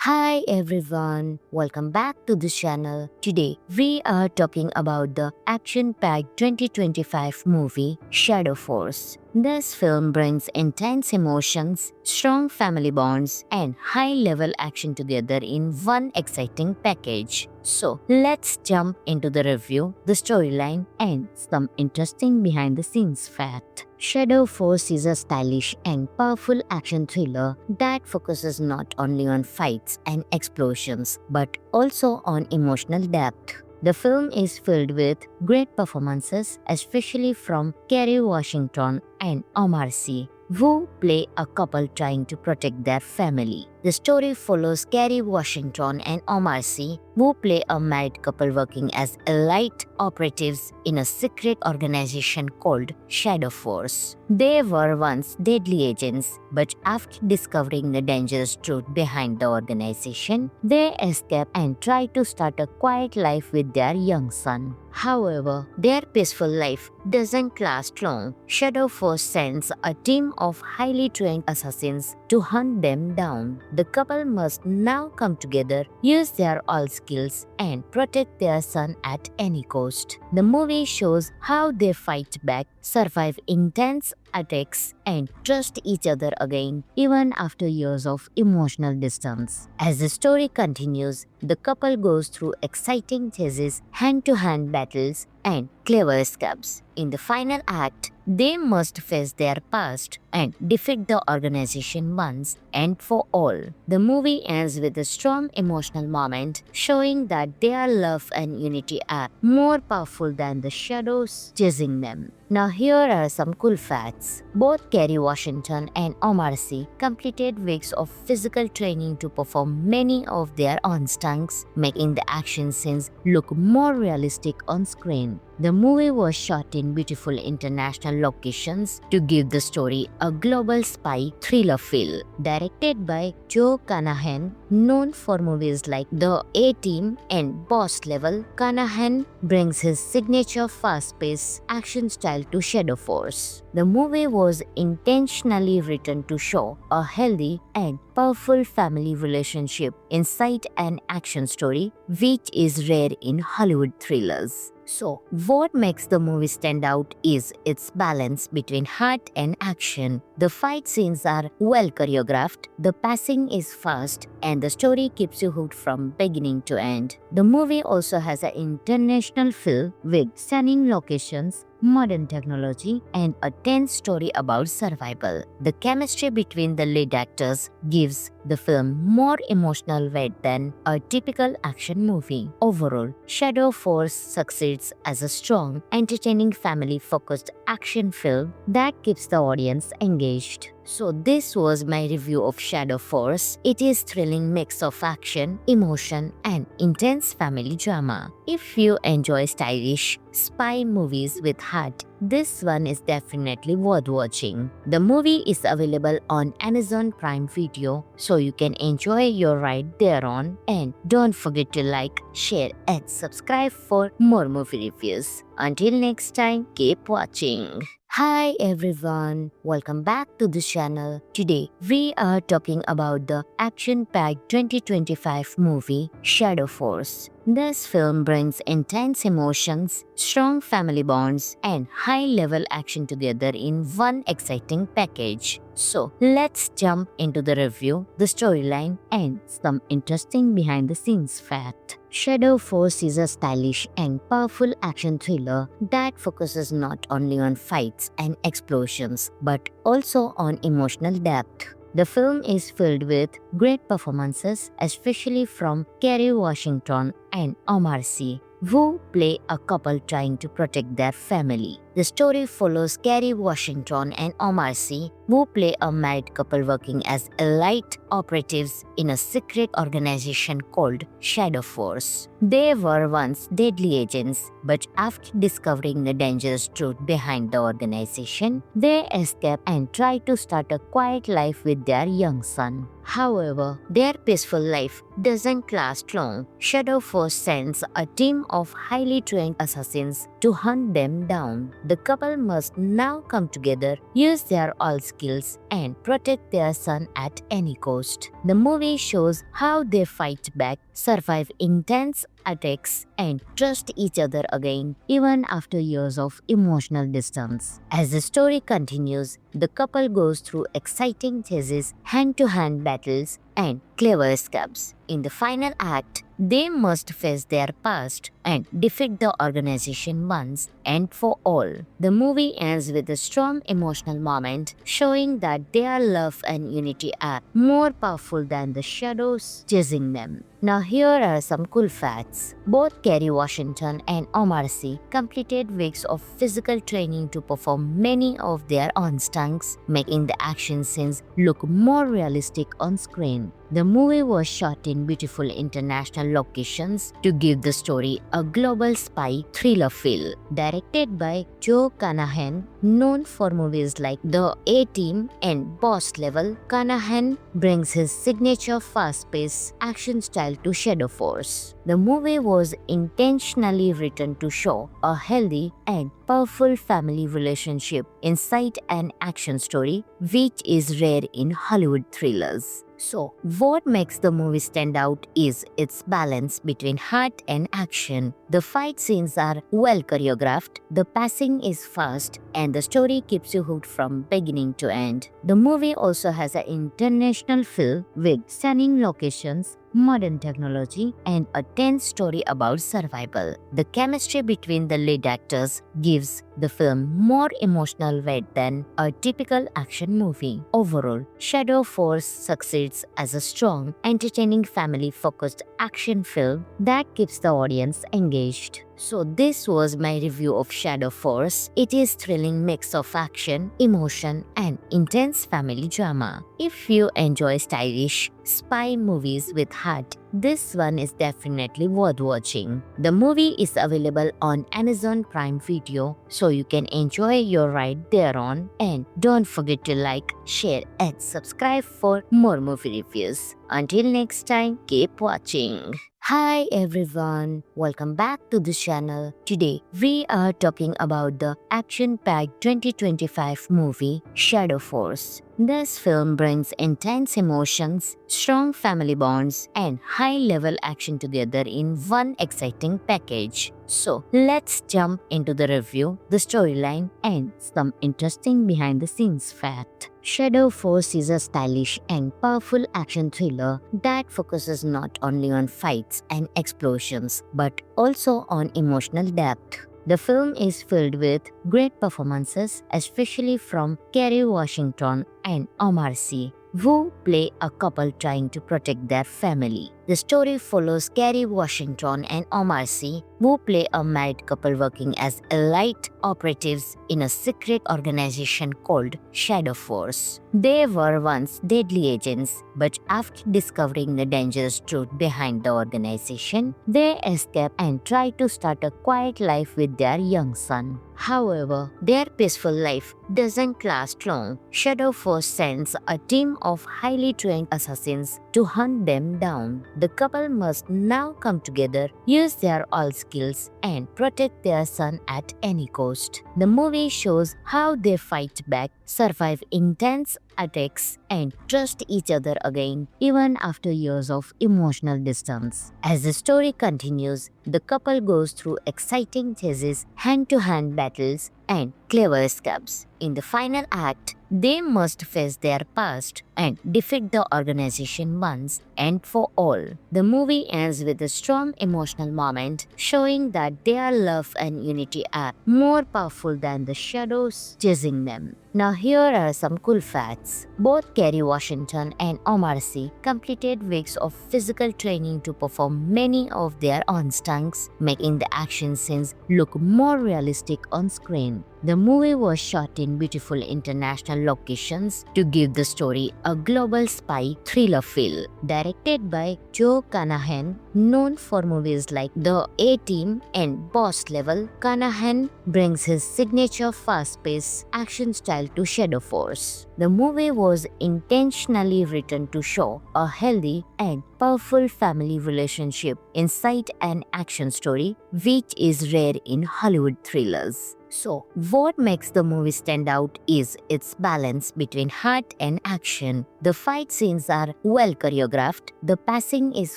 Hi everyone, welcome back to the channel. Today we are talking about the action-packed 2025 movie Shadow Force. This film brings intense emotions, strong family bonds, and high-level action together in one exciting package. So let's jump into the review, the storyline, and some interesting behind-the-scenes fact. Shadow Force is a stylish and powerful action thriller that focuses not only on fights and explosions but also on emotional depth. The film is filled with great performances, especially from Kerry Washington and Omar Sy, who play a couple trying to protect their family. The story follows Kerry Washington and Omar Sy, who play a married couple working as elite operatives in a secret organization called Shadow Force. They were once deadly agents, but after discovering the dangerous truth behind the organization, they escape and try to start a quiet life with their young son. However, their peaceful life doesn't last long. Shadow Force sends a team of highly trained assassins to hunt them down. The couple must now come together, use their all skills, and protect their son at any cost. The movie shows how they fight back, survive intense attacks, and trust each other again, even after years of emotional distance. As the story continues, the couple goes through exciting chases, hand-to-hand battles, and clever escapes. In the final act, they must face their past and defeat the organization once and for all. The movie ends with a strong emotional moment showing that their love and unity are more powerful than the shadows chasing them. Now here are some cool facts. Both Kerry Washington and Omar Sy completed weeks of physical training to perform many of their own stunts, making the action scenes look more realistic on screen. The movie was shot in beautiful international locations to give the story a global spy thriller feel. Directed by Joe Carnahan, known for movies like The A-Team and Boss Level, Carnahan brings his signature fast-paced action style to Shadow Force. The movie was intentionally written to show a healthy and powerful family relationship inside an action story, which is rare in Hollywood thrillers. So, what makes the movie stand out is its balance between heart and action. The fight scenes are well choreographed, the pacing is fast, and the story keeps you hooked from beginning to end. The movie also has an international feel with stunning locations, modern technology, and a tense story about survival. The chemistry between the lead actors gives the film more emotional weight than a typical action movie. Overall, Shadow Force succeeds as a strong, entertaining, family-focused action film that keeps the audience engaged. So this was my review of Shadow Force. It is thrilling mix of action, emotion, and intense family drama. If you enjoy stylish spy movies with heart, this one is definitely worth watching. The movie is available on Amazon Prime Video, so you can enjoy your ride thereon. And don't forget to like, share, and subscribe for more movie reviews. Until next time, keep watching. Hi everyone, welcome back to the channel. Today we are talking about the action-packed 2025 movie Shadow Force. This film brings intense emotions, strong family bonds, and high-level action together in one exciting package. So let's jump into the review, the storyline, and some interesting behind-the-scenes fact. Shadow Force is a stylish and powerful action thriller that focuses not only on fights and explosions but also on emotional depth. The film is filled with great performances, especially from Kerry Washington and Omar Sy, who play a couple trying to protect their family. The story follows Kerry Washington and Omar Sy, who play a married couple working as elite operatives in a secret organization called Shadow Force. They were once deadly agents, but after discovering the dangerous truth behind the organization, they escape and try to start a quiet life with their young son. However, their peaceful life doesn't last long. Shadow Force sends a team of highly trained assassins to hunt them down. the couple must now come together, use their all skills, and protect their son at any cost. The movie shows how they fight back, survive intense attacks, and trust each other again, even after years of emotional distance. As the story continues, the couple goes through exciting chases, hand-to-hand battles, and clever escapes. In the final act, they must face their past and defeat the organization once and for all. The movie ends with a strong emotional moment showing that their love and unity are more powerful than the shadows chasing them. Now here are some cool facts. Both Kerry Washington and Omar Sy completed weeks of physical training to perform many of their own stunts, making the action scenes look more realistic on screen. The movie was shot in beautiful international locations to give the story a global spy thriller feel. Directed by Joe Carnahan, known for movies like The A-Team and Boss Level, Carnahan brings his signature fast-paced action style to Shadow Force. The movie was intentionally written to show a healthy and powerful family relationship inside an action story, which is rare in Hollywood thrillers. So, what makes the movie stand out is its balance between heart and action. The fight scenes are well choreographed, the pacing is fast, and the story keeps you hooked from beginning to end. The movie also has an international feel with stunning locations, modern technology, and a tense story about survival. The chemistry between the lead actors gives the film more emotional weight than a typical action movie. Overall, Shadow Force succeeds as a strong, entertaining, family-focused action film that keeps the audience engaged. So this was my review of Shadow Force. It is thrilling mix of action, emotion, and intense family drama. If you enjoy stylish spy movies with heart, this one is definitely worth watching. The movie is available on Amazon Prime Video, so you can enjoy your ride thereon. And don't forget to like, share, and subscribe for more movie reviews. Until next time, keep watching. Hi everyone, welcome back to the channel. Today we are talking about the action-packed 2025 movie Shadow Force. This film brings intense emotions, strong family bonds, and high-level action together in one exciting package. So let's jump into the review, the storyline, and some interesting behind-the-scenes fact. Shadow Force is a stylish and powerful action thriller that focuses not only on fights and explosions but also on emotional depth. The film is filled with great performances, especially from Kerry Washington and Omar Sy, who play a couple trying to protect their family. The story follows Kerry Washington and Omar Sy, who play a married couple working as elite operatives in a secret organization called Shadow Force. They were once deadly agents, but after discovering the dangerous truth behind the organization, they escape and try to start a quiet life with their young son. However, their peaceful life doesn't last long. Shadow Force sends a team of highly trained assassins to hunt them down. The couple must now come together, use their all skills, and protect their son at any cost. The movie shows how they fight back, survive intense attacks, and trust each other again, even after years of emotional distance. As the story continues, the couple goes through exciting chases, hand-to-hand battles, and clever escapes. In the final act, they must face their past and defeat the organization once and for all. The movie ends with a strong emotional moment showing that their love and unity are more powerful than the shadows chasing them. Now here are some cool facts. Both Kerry Washington and Omar Sy completed weeks of physical training to perform many of their own stunts, making the action scenes look more realistic on screen. The movie was shot in beautiful international locations to give the story a global spy thriller feel. Directed by Joe Carnahan, known for movies like The A-Team and Boss Level, Carnahan brings his signature fast-paced action style to Shadow Force. The movie was intentionally written to show a healthy and powerful family relationship inside an action story, which is rare in Hollywood thrillers. So, what makes the movie stand out is its balance between heart and action. The fight scenes are well choreographed, the pacing is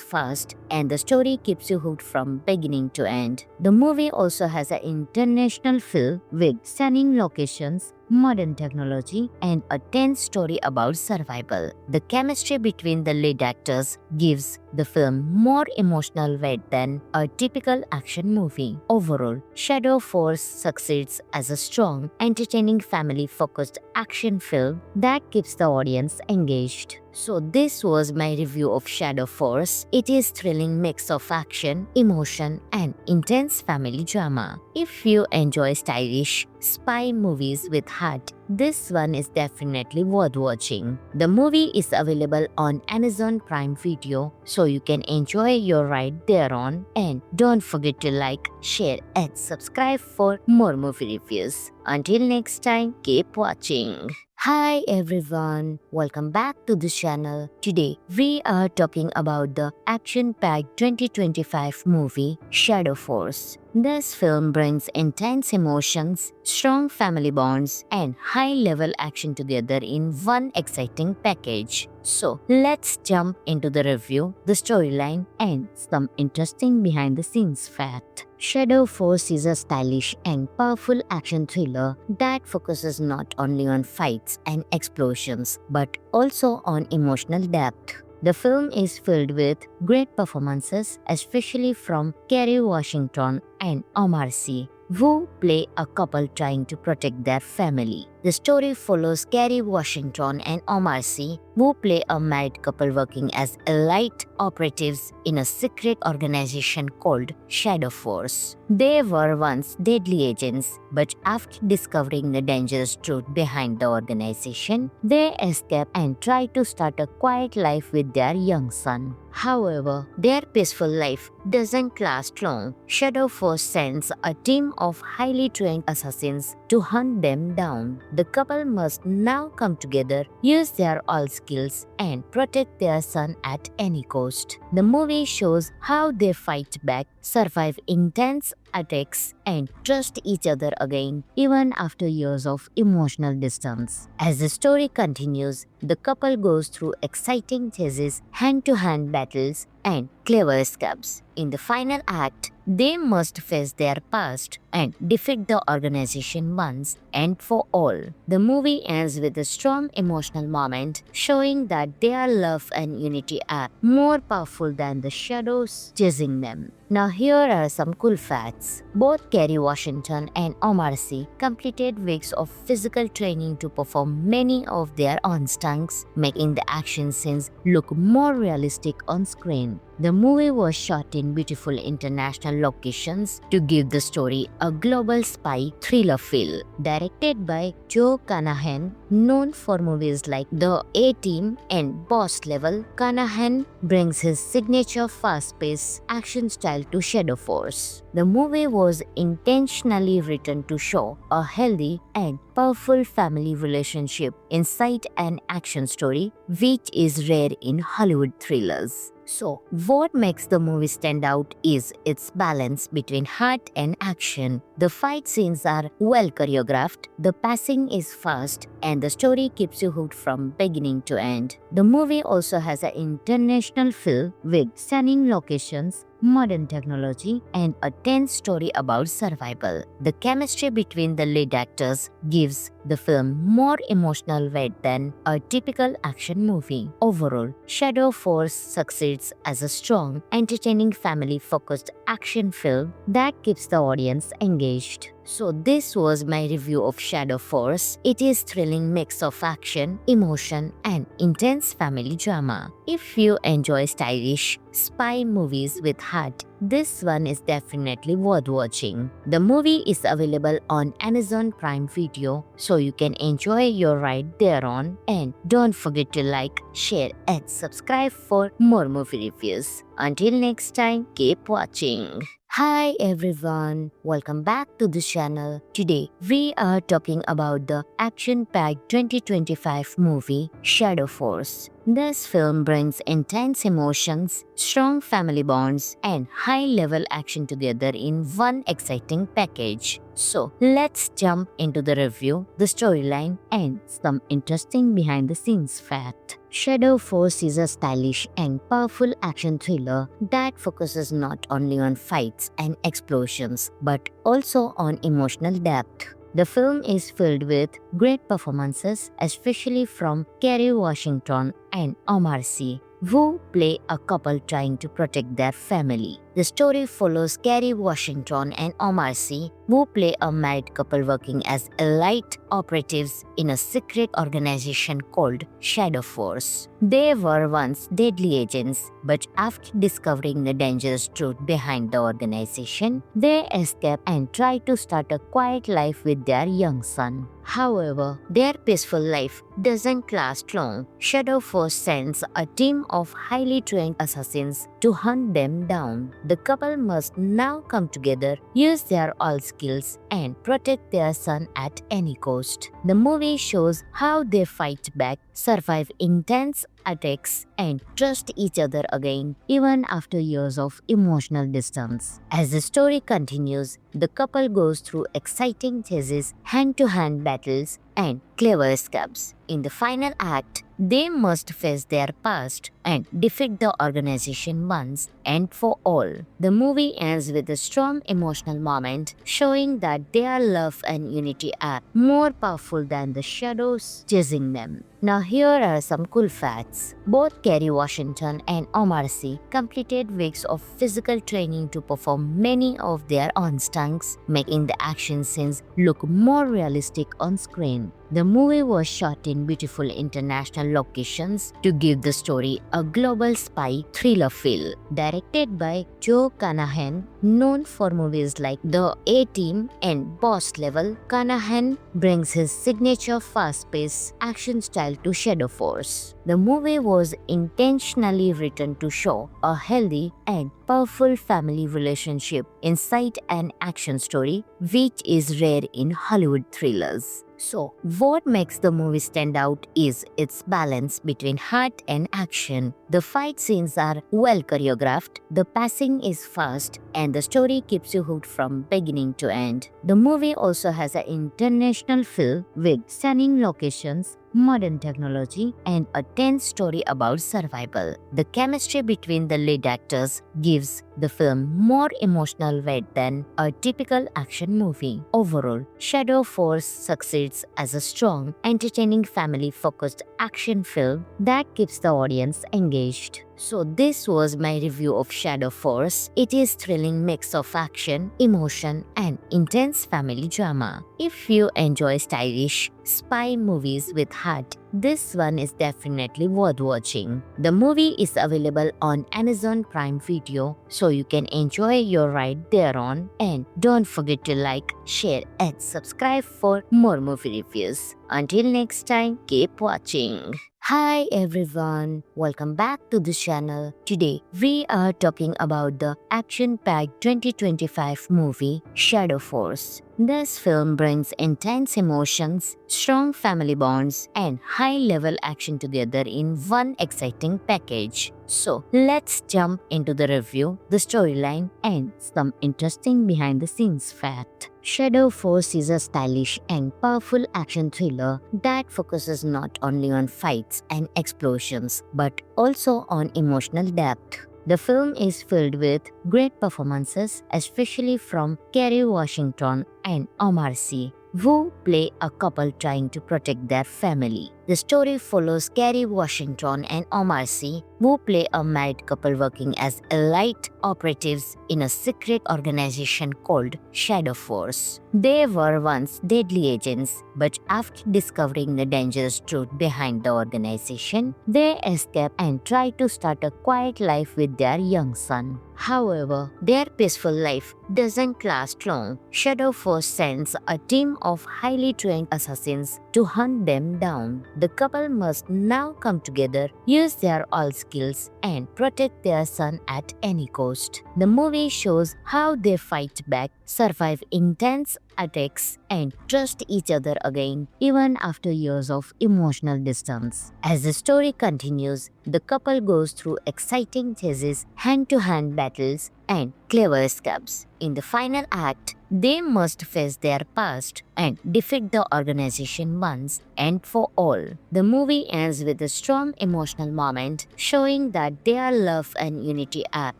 fast, and the story keeps you hooked from beginning to end. The movie also has an international feel with stunning locations, modern technology, and a tense story about survival. The chemistry between the lead actors gives the film more emotional weight than a typical action movie. Overall, Shadow Force succeeds as a strong, entertaining, family-focused action film that keeps the audience engaged. So this was my review of Shadow Force. It is thrilling mix of action, emotion, and intense family drama. If you enjoy stylish spy movies with heart, this one is definitely worth watching. The movie is available on Amazon Prime Video, so you can enjoy your ride thereon. And don't forget to like, share, and subscribe for more movie reviews. Until next time, keep watching. Hi everyone, welcome back to the channel. Today we are talking about the action-packed 2025 movie Shadow Force. This film brings intense emotions, strong family bonds, and high-level action together in one exciting package. So let's jump into the review, the storyline, and some interesting behind-the-scenes fact. Shadow Force is a stylish and powerful action thriller that focuses not only on fights and explosions but also on emotional depth. The film is filled with great performances, especially from Kerry Washington and Omar Sy, who play a couple trying to protect their family. The story follows Kerry Washington and Omar Sy, who play a married couple working as elite operatives in a secret organization called Shadow Force. They were once deadly agents, but after discovering the dangerous truth behind the organization, they escape and try to start a quiet life with their young son. However, their peaceful life doesn't last long. Shadow Force sends a team of highly trained assassins to hunt them down. The couple must now come together, use their all skills, and protect their son at any cost. The movie shows how they fight back, survive intense attacks, and trust each other again, even after years of emotional distance. As the story continues, the couple goes through exciting chases, hand-to-hand battles, and clever escapes. In the final act, they must face their past and defeat the organization once and for all. The movie ends with a strong emotional moment showing that their love and unity are more powerful than the shadows chasing them. Now here are some cool facts. Both Kerry Washington and Omar Sy completed weeks of physical training to perform many of their own stunts, making the action scenes look more realistic on screen. The movie was shot in beautiful international locations to give the story a global spy thriller feel. Directed by Joe Carnahan, known for movies like The A-Team and Boss Level, Carnahan brings his signature fast-paced action style to Shadow Force. The movie was intentionally written to show a healthy and powerful family relationship inside an action story, which is rare in Hollywood thrillers. So, what makes the movie stand out is its balance between heart and action. The fight scenes are well choreographed, the pacing is fast, and the story keeps you hooked from beginning to end. The movie also has an international feel with stunning locations, modern technology, and a tense story about survival. The chemistry between the lead actors gives the film more emotional weight than a typical action movie. Overall, Shadow Force succeeds as a strong, entertaining, family-focused action film that keeps the audience engaged. So this was my review of Shadow Force. It is thrilling mix of action, emotion, and intense family drama. If you enjoy stylish spy movies with heart, this one is definitely worth watching. The movie is available on Amazon Prime Video, so you can enjoy your ride thereon. And don't forget to like, share, and subscribe for more movie reviews. Until next time, keep watching. Hi everyone, welcome back to the channel. Today we are talking about the action-packed 2025 movie Shadow Force. This film brings intense emotions, strong family bonds, and high-level action together in one exciting package. So let's jump into the review, the storyline, and some interesting behind-the-scenes fact. Shadow Force is a stylish and powerful action thriller that focuses not only on fights and explosions but also on emotional depth. The film is filled with great performances, especially from Kerry Washington and Omar Sy, who play a couple trying to protect their family. The story follows Kerry Washington and Omar Sy, who play a married couple working as elite operatives in a secret organization called Shadow Force. They were once deadly agents, but after discovering the dangerous truth behind the organization, they escape and try to start a quiet life with their young son. However, their peaceful life doesn't last long. Shadow Force sends a team of highly trained assassins to hunt them down. The couple must now come together, use their all skills, and protect their son at any cost. The movie shows how they fight back, survive intense attacks, and trust each other again, even after years of emotional distance. As the story continues, the couple goes through exciting chases, hand-to-hand battles, and clever escapes. In the final act, they must face their past and defeat the organization once and for all. The movie ends with a strong emotional moment showing that their love and unity are more powerful than the shadows chasing them. Now here are some cool facts. Both Kerry Washington and Omar Sy completed weeks of physical training to perform many of their own stunts, making the action scenes look more realistic on screen. The movie was shot in beautiful international locations to give the story a global spy thriller feel. Directed by Joe Carnahan, known for movies like The A-Team and Boss Level, Carnahan brings his signature fast-paced action style to Shadow Force. The movie was intentionally written to show a healthy and powerful family relationship inside an action story, which is rare in Hollywood thrillers. So, what makes the movie stand out is its balance between heart and action. The fight scenes are well choreographed, the pacing is fast, and the story keeps you hooked from beginning to end. The movie also has an international feel with stunning locations, modern technology, and a tense story about survival. The chemistry between the lead actors gives the film more emotional weight than a typical action movie. Overall, Shadow Force succeeds as a strong, entertaining, family-focused action film that keeps the audience engaged. So this was my review of Shadow Force. It is thrilling mix of action, emotion, and intense family drama. If you enjoy stylish spy movies with heart, this one is definitely worth watching. The movie is available on Amazon Prime Video, so you can enjoy your ride thereon. And don't forget to like, share, and subscribe for more movie reviews. Until next time, keep watching. Hi everyone, welcome back to the channel. Today we are talking about the action-packed 2025 movie Shadow Force. This film brings intense emotions, strong family bonds, and high-level action together in one exciting package. So let's jump into the review, the storyline, and some interesting behind-the-scenes fact. Shadow Force is a stylish and powerful action thriller that focuses not only on fights and explosions but also on emotional depth. The film is filled with great performances, especially from Kerry Washington and Omar Sy, who play a couple trying to protect their family. The story follows Kerry Washington and Omar Sy, who play a married couple working as elite operatives in a secret organization called Shadow Force. They were once deadly agents, but after discovering the dangerous truth behind the organization, they escape and try to start a quiet life with their young son. However, their peaceful life doesn't last long. Shadow Force sends a team of highly trained assassins to hunt them down. the couple must now come together, use their all skills, and protect their son at any cost. The movie shows how they fight back, survive intense attacks, and trust each other again, even after years of emotional distance. As the story continues, the couple goes through exciting chases, hand-to-hand battles, and clever escapes. In the final act, they must face their past and defeat the organization once and for all. The movie ends with a strong emotional moment showing that their love and unity are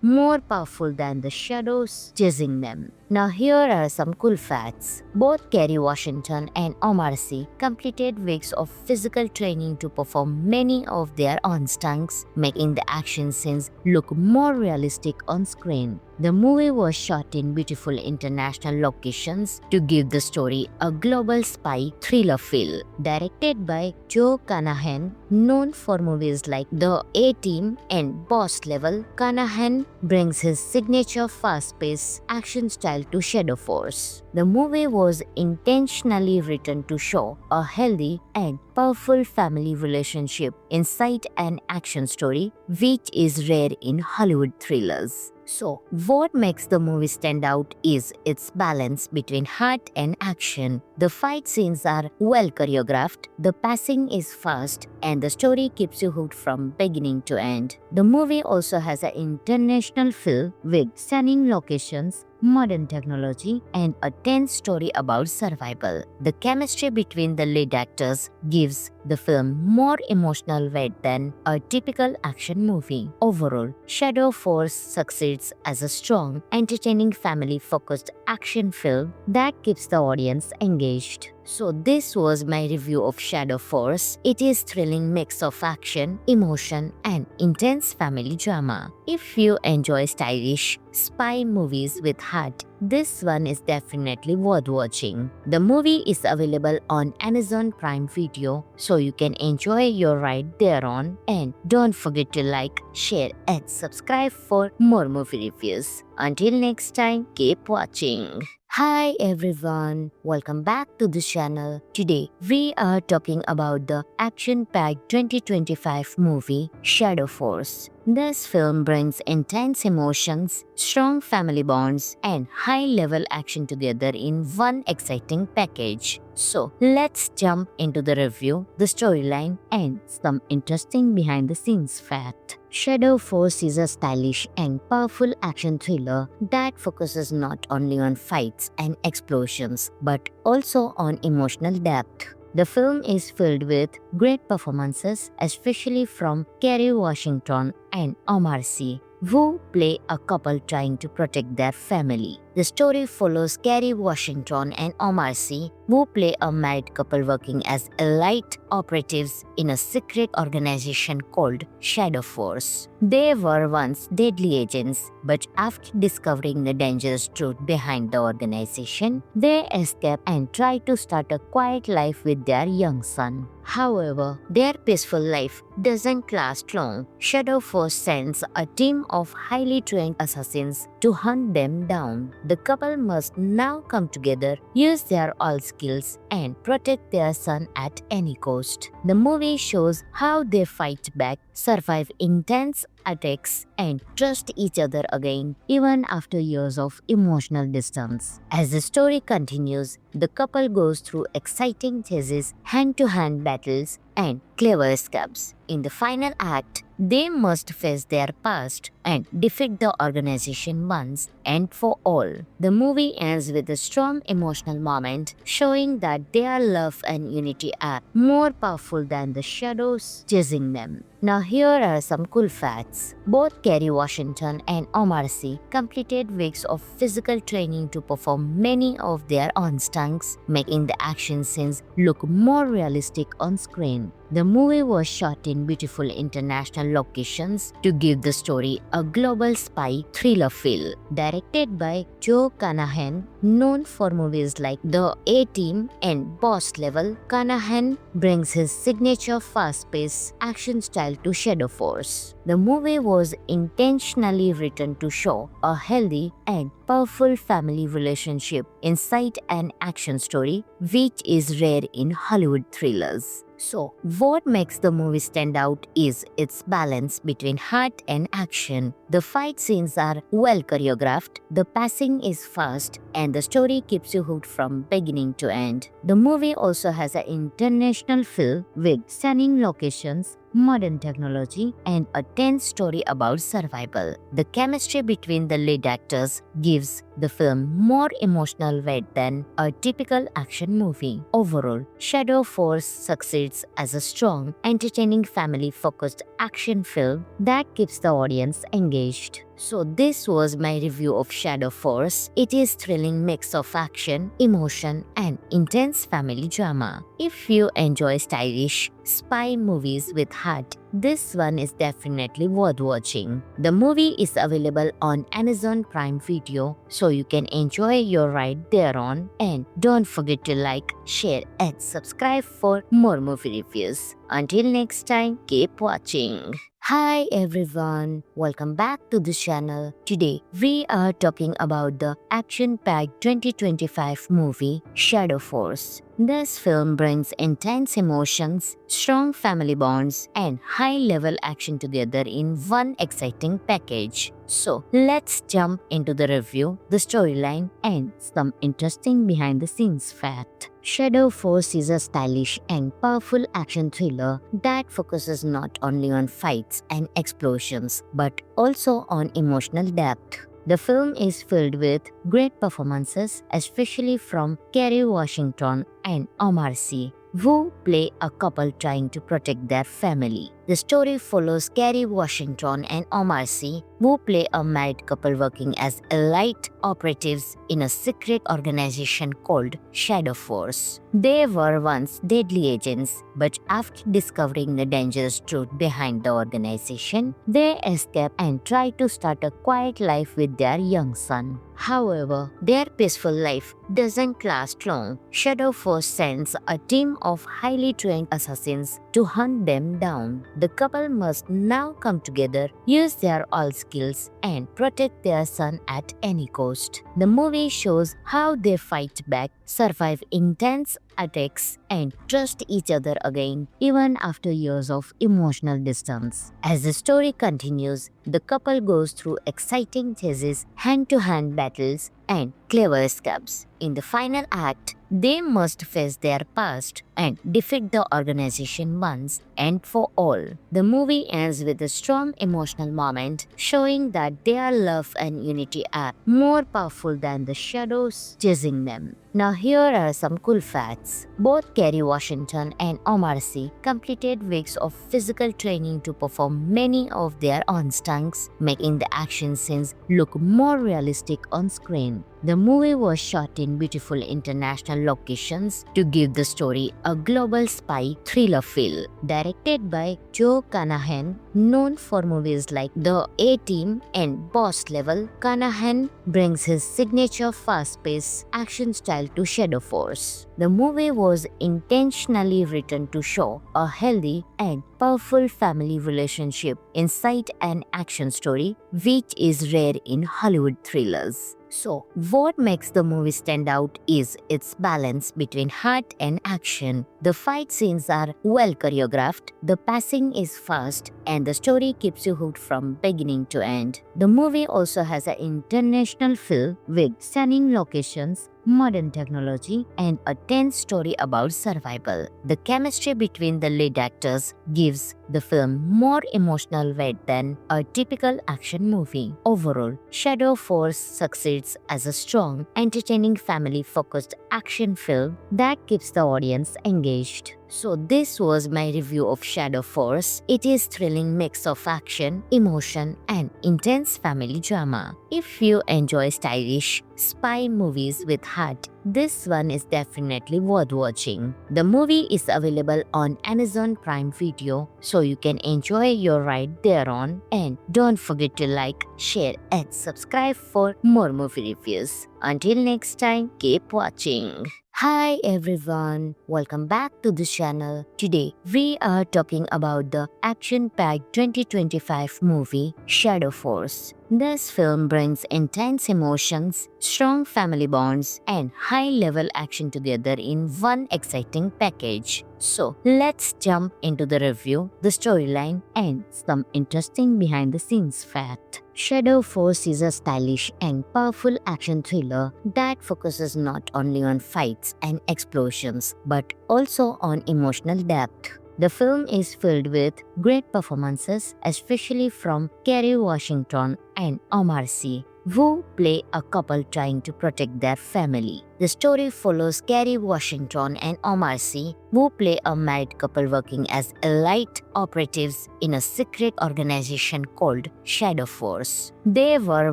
more powerful than the shadows chasing them. Now here are some cool facts. Both Kerry Washington and Omar Sy completed weeks of physical training to perform many of their own stunts, making the action scenes look more realistic on screen. The movie was shot in beautiful international locations to give the story a global spy thriller feel. Directed by Joe Carnahan, known for movies like The A-Team and Boss Level, Carnahan brings his signature fast-paced action style to Shadow Force. The movie was intentionally written to show a healthy and powerful family relationship inside an action story, which is rare in Hollywood thrillers. So, what makes the movie stand out is its balance between heart and action. The fight scenes are well choreographed, the pacing is fast, and the story keeps you hooked from beginning to end. The movie also has an international feel with stunning locations, modern technology, and a tense story about survival. The chemistry between the lead actors gives the film more emotional weight than a typical action movie. Overall, Shadow Force succeeds as a strong, entertaining, family-focused action film that keeps the audience engaged. So this was my review of Shadow Force. It is thrilling mix of action, emotion, and intense family drama. If you enjoy stylish spy movies with heart, this one is definitely worth watching. The movie is available on Amazon Prime Video, so you can enjoy your ride thereon. And don't forget to like, share, and subscribe for more movie reviews. Until next time, keep watching. Hi everyone, welcome back to the channel. Today we are talking about the action-packed 2025 movie Shadow Force. This film brings intense emotions, strong family bonds, and high-level action together in one exciting package. So let's jump into the review, the storyline, and some interesting behind-the-scenes fact. Shadow Force is a stylish and powerful action thriller that focuses not only on fights and explosions but also on emotional depth. The film is filled with great performances, especially from Kerry Washington and Omar Sy, who play a couple trying to protect their family. The story follows Kerry Washington and Omar Sy, who play a married couple working as elite operatives in a secret organization called Shadow Force. They were once deadly agents, but after discovering the dangerous truth behind the organization, they escape and try to start a quiet life with their young son. However, their peaceful life doesn't last long. Shadow Force sends a team of highly trained assassins to hunt them down. The couple must now come together, use their all skills, and protect their son at any cost. The movie shows how they fight back, survive intense attacks, and trust each other again, even after years of emotional distance. As the story continues, the couple goes through exciting chases, hand-to-hand battles, and clever escapes. In the final act, they must face their past and defeat the organization once and for all. The movie ends with a strong emotional moment showing that their love and unity are more powerful than the shadows chasing them. Now here are some cool facts. Both Kerry Washington and Omar Sy completed weeks of physical training to perform many of their own stunts, making the action scenes look more realistic on screen. The movie was shot in beautiful international locations to give the story a global spy thriller feel. Directed by Joe Carnahan, known for movies like The A-Team and Boss Level, Carnahan brings his signature fast-paced action style to Shadow Force. The movie was intentionally written to show a healthy and powerful family relationship inside an action story, which is rare in Hollywood thrillers. So, what makes the movie stand out is its balance between heart and action. The fight scenes are well choreographed, the pacing is fast, and the story keeps you hooked from beginning to end. The movie also has an international feel with stunning locations, modern technology, and a tense story about survival. The chemistry between the lead actors gives the film more emotional weight than a typical action movie. Overall, Shadow Force succeeds as a strong, entertaining, family-focused action film that keeps the audience engaged. So this was my review of Shadow Force. It is thrilling mix of action, emotion, and intense family drama. If you enjoy stylish spy movies with heart, this one is definitely worth watching. The movie is available on Amazon Prime Video, so you can enjoy your ride thereon. And don't forget to like, share, and subscribe for more movie reviews. Until next time, keep watching. Hi everyone, welcome back to the channel. Today we are talking about the action-packed 2025 movie Shadow Force. This film brings intense emotions, strong family bonds, and high-level action together in one exciting package. So let's jump into the review, the storyline, and some interesting behind-the-scenes fact. Shadow Force is a stylish and powerful action thriller that focuses not only on fights and explosions but also on emotional depth. The film is filled with great performances, especially from Kerry Washington and Omar Sy, who play a couple trying to protect their family. The story follows Kerry Washington and Omar Sy, who play a married couple working as elite operatives in a secret organization called Shadow Force. They were once deadly agents, but after discovering the dangerous truth behind the organization, they escape and try to start a quiet life with their young son. However, their peaceful life doesn't last long. Shadow Force sends a team of highly trained assassins to hunt them down. The couple must now come together, use their all skills, and protect their son at any cost. The movie shows how they fight back, survive intense attacks, and trust each other again even after years of emotional distance. As the story continues, the couple goes through exciting chases, hand-to-hand battles, and clever escapes. In the final act, they must face their past and defeat the organization once and for all. The movie ends with a strong emotional moment showing that their love and unity are more powerful than the shadows chasing them. Now here are some cool facts. Both Kerry Washington and Omar Sy completed weeks of physical training to perform many of their own stunts, making the action scenes look more realistic on screen. The movie was shot in beautiful international locations to give the story a global spy thriller feel. Directed by Joe Carnahan, known for movies like The A-Team and Boss Level, Carnahan brings his signature fast-paced action style to Shadow Force. The movie was intentionally written to show a healthy and powerful family relationship inside an action story, which is rare in Hollywood thrillers. So, what makes the movie stand out is its balance between heart and action. The fight scenes are well choreographed, the pacing is fast, and the story keeps you hooked from beginning to end. The movie also has an international feel with stunning locations, modern technology, and a tense story about survival. The chemistry between the lead actors gives the film more emotional weight than a typical action movie. Overall, Shadow Force succeeds as a strong, entertaining, family-focused action film that keeps the audience engaged. So this was my review of Shadow Force. It is thrilling mix of action, emotion, and intense family drama. If you enjoy stylish spy movies with heart, this one is definitely worth watching. The movie is available on Amazon Prime Video, so you can enjoy your ride thereon. And don't forget to like, share, and subscribe for more movie reviews. Until next time, keep watching. Hi everyone, welcome back to the channel. Today we are talking about the action-packed 2025 movie Shadow Force. This film brings intense emotions, strong family bonds, and high-level action together in one exciting package. So let's jump into the review, the storyline, and some interesting behind-the-scenes fact. Shadow Force is a stylish and powerful action thriller that focuses not only on fights and explosions but also on emotional depth. The film is filled with great performances, especially from Kerry Washington and Omar Sy, who play a couple trying to protect their family. The story follows Kerry Washington and Omar Sy, who play a married couple working as elite operatives in a secret organization called Shadow Force. They were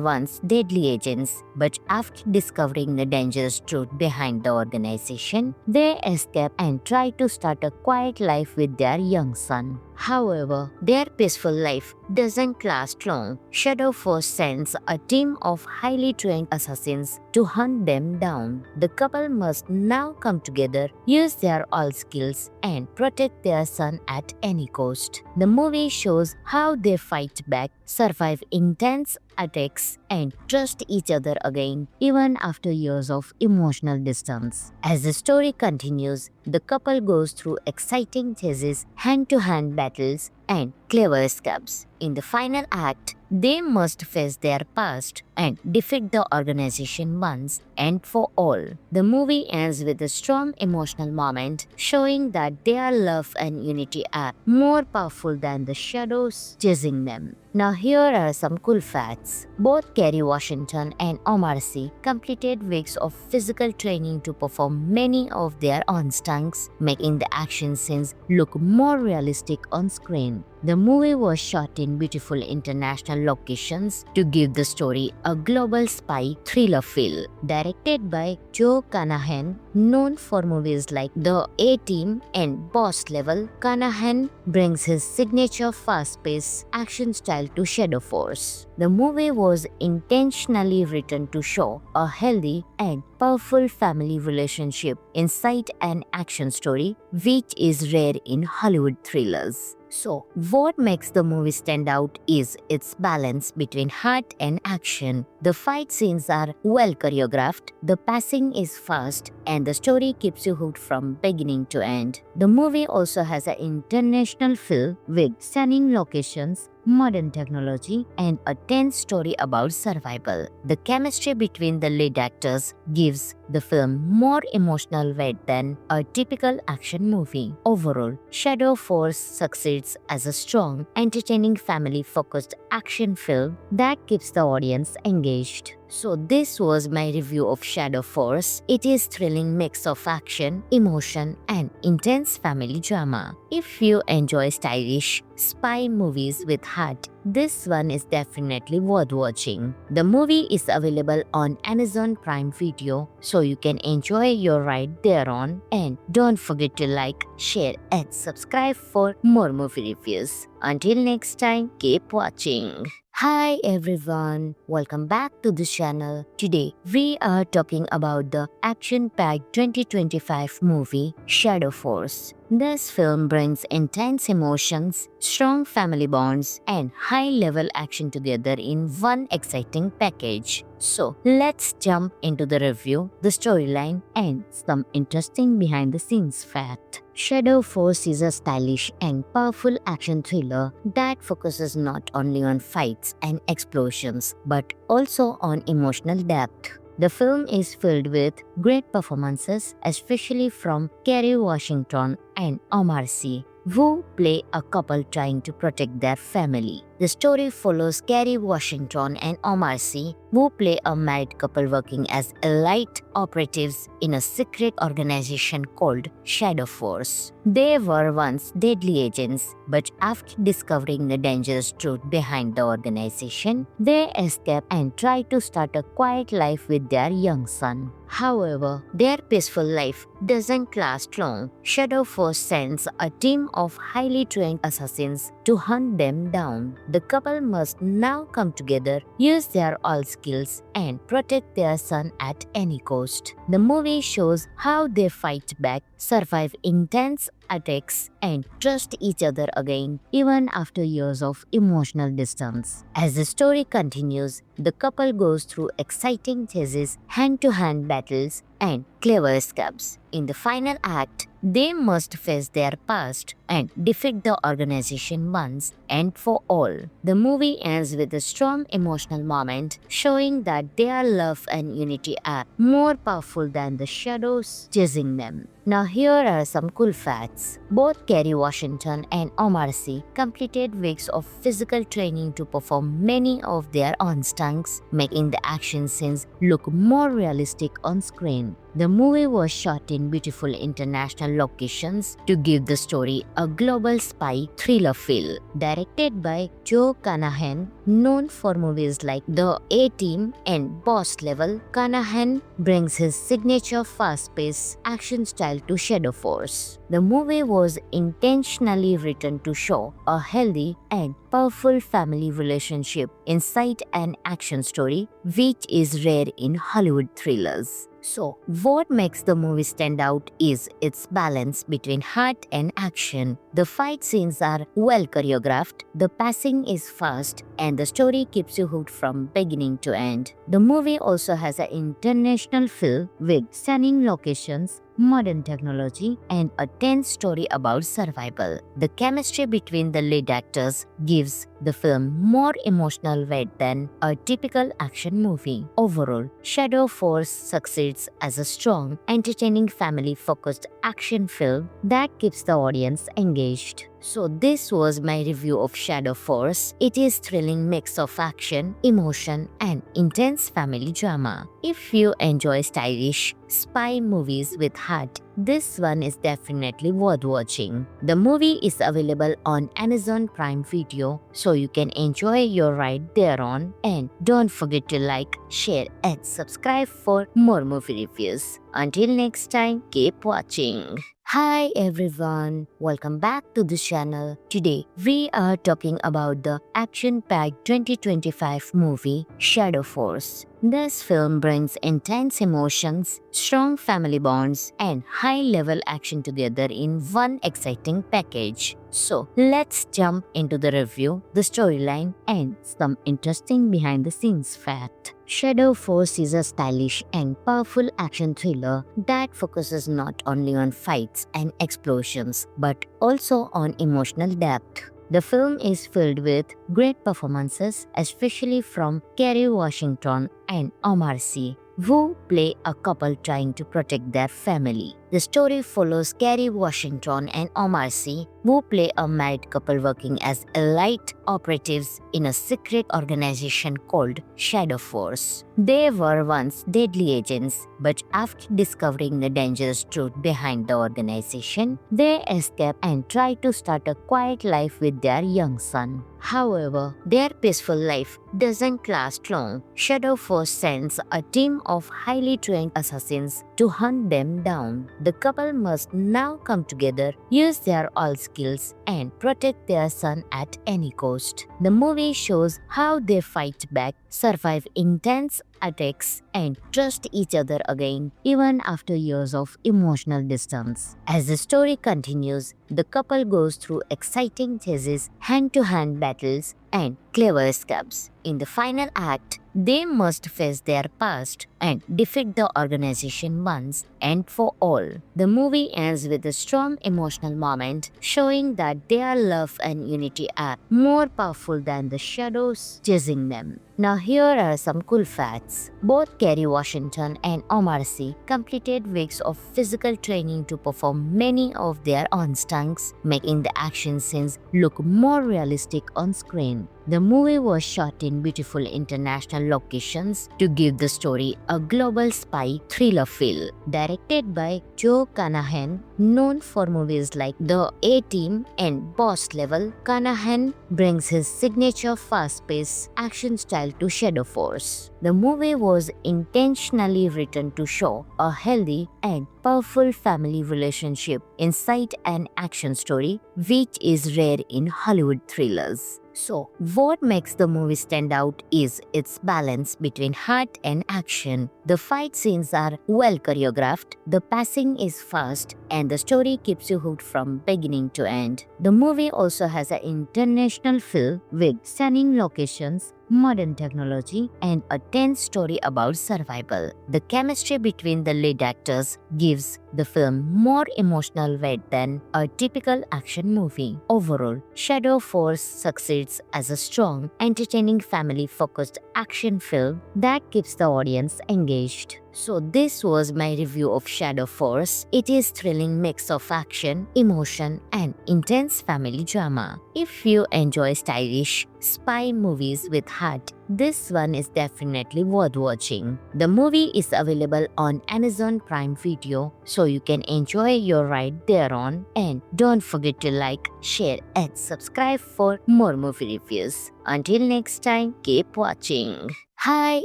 once deadly agents, but after discovering the dangerous truth behind the organization, they escape and try to start a quiet life with their young son. However, their peaceful life doesn't last long. Shadow Force sends a team of highly trained assassins to hunt them down. The couple must now come together, use their all skills, and protect their son at any cost. The movie shows how they fight back, survive intense attacks, and trust each other again, even after years of emotional distance. As the story continues, the couple goes through exciting chases, hand-to-hand battles, and clever escapes. In the final act, they must face their past and defeat the organization once and for all. The movie ends with a strong emotional moment showing that their love and unity are more powerful than the shadows chasing them. Now here are some cool facts. Both Kerry Washington and Omar Sy completed weeks of physical training to perform many of their own stunts, making the action scenes look more realistic on screen. The movie was shot in beautiful international locations to give the story a global spy thriller feel. Directed by Joe Carnahan, known for movies like The A-Team and Boss Level, Carnahan brings his signature fast-paced action style to Shadow Force. The movie was intentionally written to show a healthy and powerful family relationship inside an action story, which is rare in Hollywood thrillers. So, what makes the movie stand out is its balance between heart and action. The fight scenes are well choreographed, the pacing is fast, and the story keeps you hooked from beginning to end. The movie also has an international feel with stunning locations, modern technology, and a tense story about survival. The chemistry between the lead actors gives the film more emotional weight than a typical action movie. Overall, Shadow Force succeeds as a strong, entertaining, family-focused action film that keeps the audience engaged. So this was my review of Shadow Force. It is thrilling mix of action, emotion, and intense family drama. If you enjoy stylish spy movies with heart, this one is definitely worth watching. The movie is available on Amazon Prime Video, so you can enjoy your ride thereon. And don't forget to like, share, and subscribe for more movie reviews. Until next time, keep watching. Hi everyone, welcome back to the channel. Today we are talking about the action-packed 2025 movie Shadow Force. This film brings intense emotions, strong family bonds, and high-level action together in one exciting package. So let's jump into the review, the storyline, and some interesting behind-the-scenes fact. Shadow Force is a stylish and powerful action thriller that focuses not only on fights and explosions but also on emotional depth. The film is filled with great performances, especially from Kerry Washington and Omar Sy, who play a couple trying to protect their family. The story follows Kerry Washington and Omar Sy, who play a married couple working as elite operatives in a secret organization called Shadow Force. They were once deadly agents, but after discovering the dangerous truth behind the organization, they escape and try to start a quiet life with their young son. However, their peaceful life doesn't last long. Shadow Force sends a team of highly trained assassins to hunt them down. the couple must now come together, use their all skills, and protect their son at any cost. The movie shows how they fight back, survive intense attacks, and trust each other again, even after years of emotional distance. As the story continues, the couple goes through exciting chases, hand-to-hand battles, and clever escapes. In the final act, they must face their past and defeat the organization once and for all. The movie ends with a strong emotional moment showing that their love and unity are more powerful than the shadows chasing them. Now here are some cool facts. Both Kerry Washington and Omar Sy completed weeks of physical training to perform many of their own stunts, making the action scenes look more realistic on screen. The movie was shot in beautiful international locations to give the story a global spy thriller feel. Directed by Joe Carnahan, known for movies like The A-Team and Boss Level, Carnahan brings his signature fast-paced action style to Shadow Force. The movie was intentionally written to show a healthy and powerful family relationship inside an action story, which is rare in Hollywood thrillers. So, what makes the movie stand out is its balance between heart and action. The fight scenes are well choreographed, the pacing is fast, and the story keeps you hooked from beginning to end. The movie also has an international feel with stunning locations, modern technology, and a tense story about survival. The chemistry between the lead actors gives the film more emotional weight than a typical action movie. Overall, Shadow Force succeeds as a strong, entertaining, family-focused action film that keeps the audience engaged. So this was my review of Shadow Force. It is thrilling mix of action, emotion, and intense family drama. If you enjoy stylish spy movies with heart, this one is definitely worth watching. The movie is available on Amazon Prime Video, so you can enjoy your ride thereon. And don't forget to like, share, and subscribe for more movie reviews. Until next time, keep watching. Hi everyone, welcome back to the channel. Today we are talking about the action-packed 2025 movie Shadow Force. This film brings intense emotions, strong family bonds, and high-level action together in one exciting package. So let's jump into the review, the storyline, and some interesting behind-the-scenes fact. Shadow Force is a stylish and powerful action thriller that focuses not only on fights and explosions but also on emotional depth. The film is filled with great performances, especially from Kerry Washington and Omar Sy, who play a couple trying to protect their family. The story follows Kerry Washington and Omar Sy, who play a married couple working as elite operatives in a secret organization called Shadow Force. They were once deadly agents, but after discovering the dangerous truth behind the organization, they escape and try to start a quiet life with their young son. However, their peaceful life doesn't last long. Shadow Force sends a team of highly trained assassins to hunt them down. The couple must now come together, use their all skills, and protect their son at any cost. The movie shows how they fight back, survive intense attacks, and trust each other again, even after years of emotional distance. As the story continues, the couple goes through exciting chases, hand-to-hand battles, and clever escapes. In the final act, they must face their past and defeat the organization once and for all. The movie ends with a strong emotional moment showing that their love and unity are more powerful than the shadows chasing them. Now here are some cool facts. Both Kerry Washington and Omar Sy completed weeks of physical training to perform many of their own stunts, making the action scenes look more realistic on screen. The movie was shot in beautiful international locations to give the story a global spy thriller feel. Directed by Joe Carnahan, known for movies like The A-Team and Boss Level, Carnahan brings his signature fast-paced action style to Shadow Force. The movie was intentionally written to show a healthy and powerful family relationship inside an action story, which is rare in Hollywood thrillers. So, what makes the movie stand out is its balance between heart and action. The fight scenes are well choreographed, the pacing is fast, and the story keeps you hooked from beginning to end. The movie also has an international feel with stunning locations, modern technology, and a tense story about survival. The chemistry between the lead actors gives the film more emotional weight than a typical action movie. Overall, Shadow Force succeeds as a strong, entertaining, family-focused action film that keeps the audience engaged. So this was my review of Shadow Force. It is thrilling mix of action, emotion, and intense family drama. If you enjoy stylish spy movies with heart, this one is definitely worth watching. The movie is available on Amazon Prime Video, so you can enjoy your ride thereon. And don't forget to like, share, and subscribe for more movie reviews. Until next time, keep watching. Hi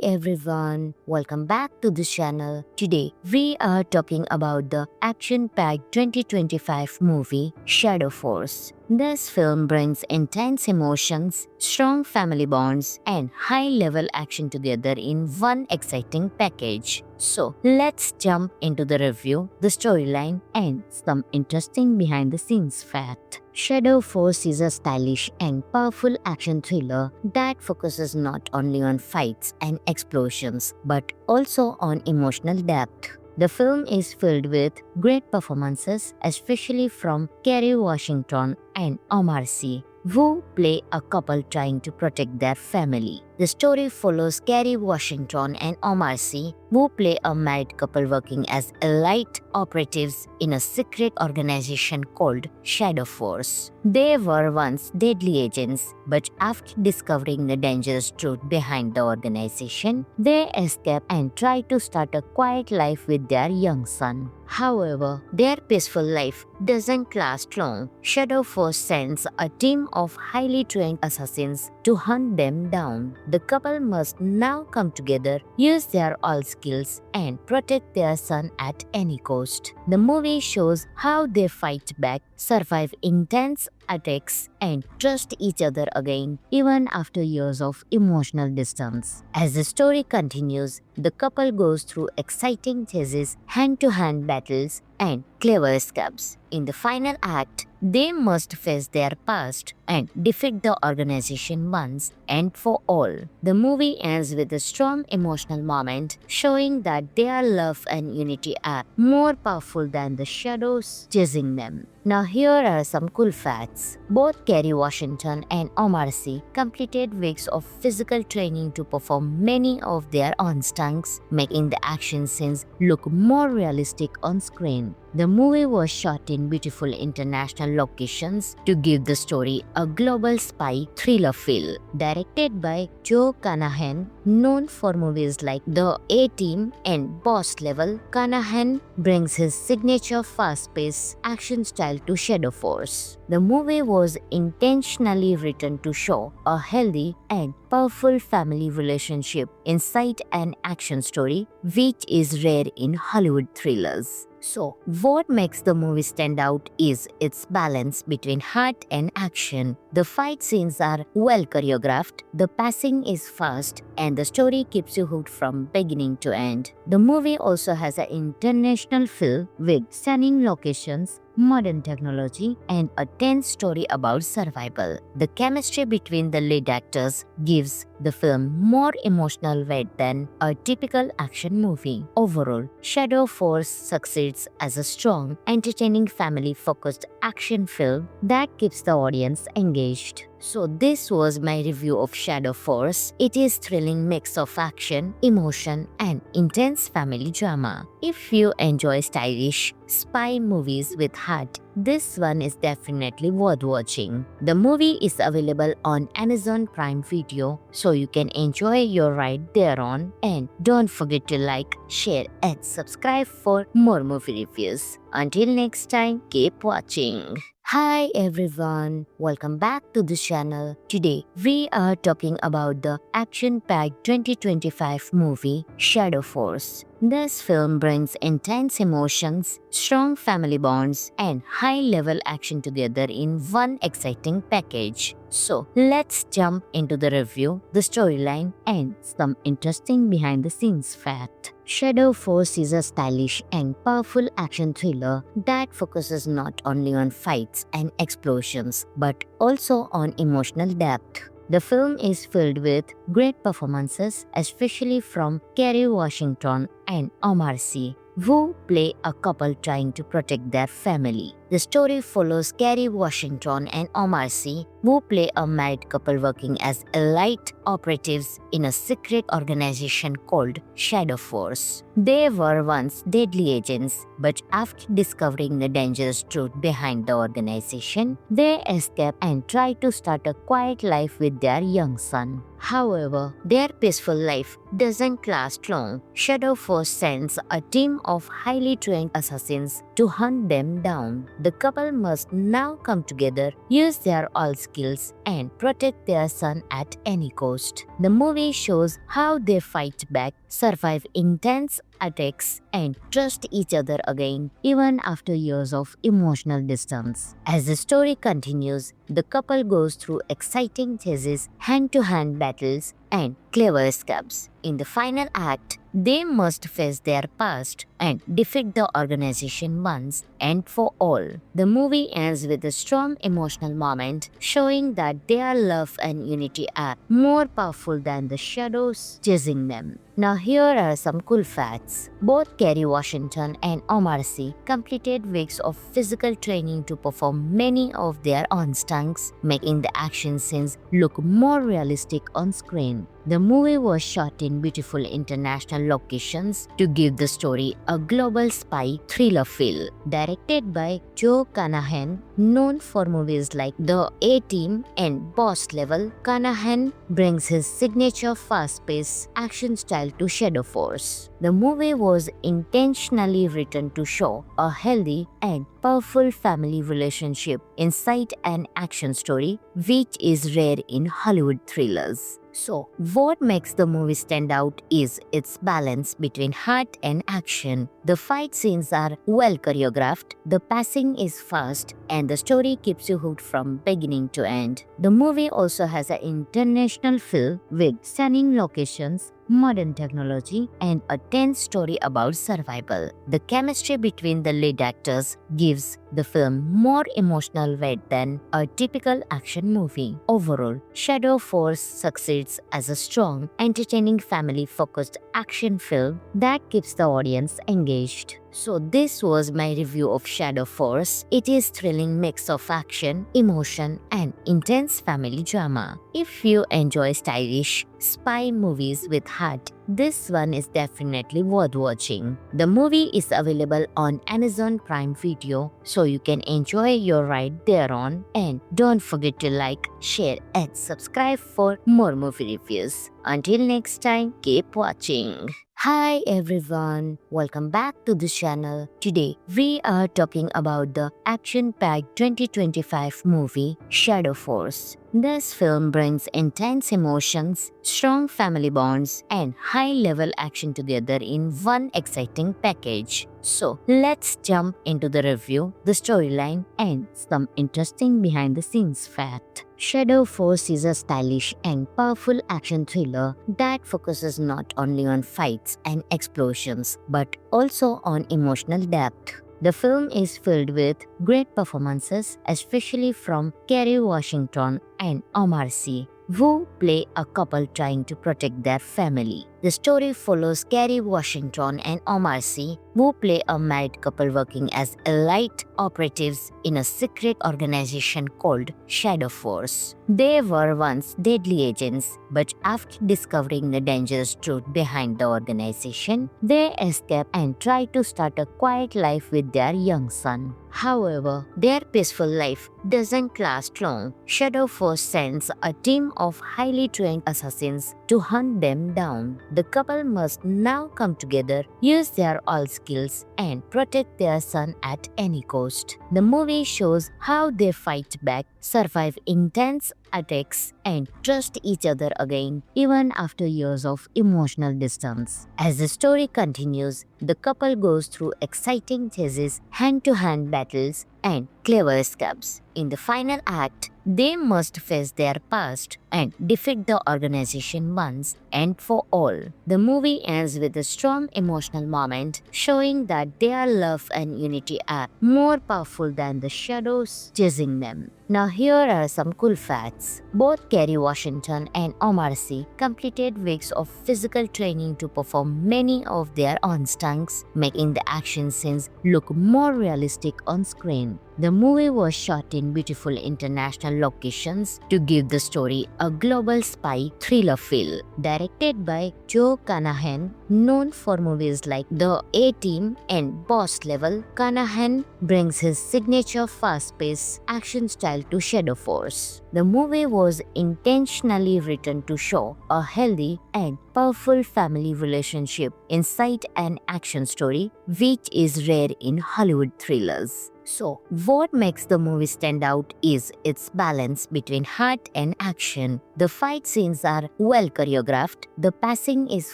everyone, welcome back to the channel. Today we are talking about the action-packed 2025 movie Shadow Force. This film brings intense emotions, strong family bonds, and high-level action together in one exciting package. So let's jump into the review, the storyline, and some interesting behind-the-scenes fact. Shadow Force is a stylish and powerful action thriller that focuses not only on fights and explosions but also on emotional depth. The film is filled with great performances, especially from Kerry Washington and Omar Sy, who play a couple trying to protect their family. The story follows Kerry Washington and Omar Sy, who play a married couple working as elite operatives in a secret organization called Shadow Force. They were once deadly agents, but after discovering the dangerous truth behind the organization, they escape and try to start a quiet life with their young son. However, their peaceful life doesn't last long. Shadow Force sends a team of highly trained assassins to hunt them down. The couple must now come together, use their all skills, and protect their son at any cost. The movie shows how they fight back, survive intense attacks, and trust each other again, even after years of emotional distance. As the story continues, the couple goes through exciting chases, hand-to-hand battles, and clever escapes. In the final act, they must face their past and defeat the organization once and for all. The movie ends with a strong emotional moment, showing that their love and unity are more powerful than the shadows chasing them. Now here are some cool facts. Both Kerry Washington and Omar Sy completed weeks of physical training to perform many of their own stunts, making the action scenes look more realistic on screen. The movie was shot in beautiful international locations to give the story a global spy thriller feel. Directed by Joe Carnahan, known for movies like The A-Team and Boss Level, Carnahan brings his signature fast-paced action style to Shadow Force. The movie was intentionally written to show a healthy and powerful family relationship inside an action story, which is rare in Hollywood thrillers. So, what makes the movie stand out is its balance between heart and action. The fight scenes are well choreographed, the pacing is fast, and the story keeps you hooked from beginning to end. The movie also has an international feel with stunning locations, modern technology, and a tense story about survival. The chemistry between the lead actors gives the film more emotional weight than a typical action movie. Overall, Shadow Force succeeds as a strong, entertaining, family-focused action film that keeps the audience engaged. So this was my review of Shadow Force. It is thrilling mix of action, emotion, and intense family drama. If you enjoy stylish spy movies with heart, this one is definitely worth watching. The movie is available on Amazon Prime Video, so you can enjoy your ride thereon. And don't forget to like, share, and subscribe for more movie reviews. Until next time, keep watching. Hi everyone, welcome back to the channel. Today we are talking about the action-packed 2025 movie Shadow Force. This film brings intense emotions, strong family bonds, and high-level action together in one exciting package. So, let's jump into the review, the storyline, and some interesting behind-the-scenes fact. Shadow Force is a stylish and powerful action thriller that focuses not only on fights and explosions but also on emotional depth. The film is filled with great performances, especially from Kerry Washington and Omar Sy, who play a couple trying to protect their family. The story follows Kerry Washington and Omar Sy, who play a married couple working as elite operatives in a secret organization called Shadow Force. They were once deadly agents, but after discovering the dangerous truth behind the organization, they escape and try to start a quiet life with their young son. However, their peaceful life doesn't last long. Shadow Force sends a team of highly trained assassins to hunt them down. The couple must now come together, use their all skills, and protect their son at any cost. The movie shows how they fight back, survive intense attacks, and trust each other again, even after years of emotional distance. As the story continues, the couple goes through exciting chases, hand-to-hand battles, and clever escapes. In the final act, they must face their past and defeat the organization once and for all. The movie ends with a strong emotional moment showing that their love and unity are more powerful than the shadows chasing them. Now here are some cool facts. Both Kerry Washington and Omar Sy completed weeks of physical training to perform many of their own stunts, making the action scenes look more realistic on screen. The movie was shot in beautiful international locations to give the story a global spy thriller feel. Directed by Joe Carnahan, known for movies like The A-Team and Boss Level, Carnahan brings his signature fast-paced action style to Shadow Force. The movie was intentionally written to show a healthy and powerful family relationship inside an action story, which is rare in Hollywood thrillers. So, what makes the movie stand out is its balance between heart and action. The fight scenes are well choreographed, the pacing is fast, and the story keeps you hooked from beginning to end. The movie also has an international feel with stunning locations, modern technology, and a tense story about survival. The chemistry between the lead actors gives the film more emotional weight than a typical action movie. Overall, Shadow Force succeeds as a strong, entertaining, family-focused action film that keeps the audience engaged. So this was my review of Shadow Force. It is thrilling mix of action, emotion, and intense family drama. If you enjoy stylish spy movies with heart, this one is definitely worth watching. The movie is available on Amazon Prime Video, so you can enjoy your ride thereon. And don't forget to like, share, and subscribe for more movie reviews. Until next time, keep watching. Hi everyone, welcome back to the channel. Today we are talking about the action-packed 2025 movie Shadow Force. This film brings intense emotions, strong family bonds, and high-level action together in one exciting package. So let's jump into the review, the storyline, and some interesting behind-the-scenes fact. Shadow Force is a stylish and powerful action thriller that focuses not only on fights and explosions but also on emotional depth. The film is filled with great performances, especially from Kerry Washington and Omar Sy, who play a couple trying to protect their family. The story follows Kerry Washington and Omar Sy, who play a married couple working as elite operatives in a secret organization called Shadow Force. They were once deadly agents, but after discovering the dangerous truth behind the organization, they escape and try to start a quiet life with their young son. However, their peaceful life doesn't last long. Shadow Force sends a team of highly trained assassins to hunt them down. the couple must now come together, use their all skills, and protect their son at any cost. The movie shows how they fight back, survive intense attacks, and trust each other again, even after years of emotional distance. As the story continues, the couple goes through exciting chases, hand-to-hand battles, and clever escapes. In the final act, they must face their past and defeat the organization once and for all. The movie ends with a strong emotional moment showing that their love and unity are more powerful than the shadows chasing them. Now here are some cool facts. Both Kerry Washington and Omar Sy completed weeks of physical training to perform many of their own stunts, making the action scenes look more realistic on screen. The movie was shot in beautiful international locations to give the story a global spy thriller feel. Directed by Joe Carnahan, known for movies like The A-Team and Boss Level, Carnahan brings his signature fast-paced action style to Shadow Force. The movie was intentionally written to show a healthy and powerful family relationship inside an action story, which is rare in Hollywood thrillers. So, what makes the movie stand out is its balance between heart and action. The fight scenes are well choreographed, the pacing is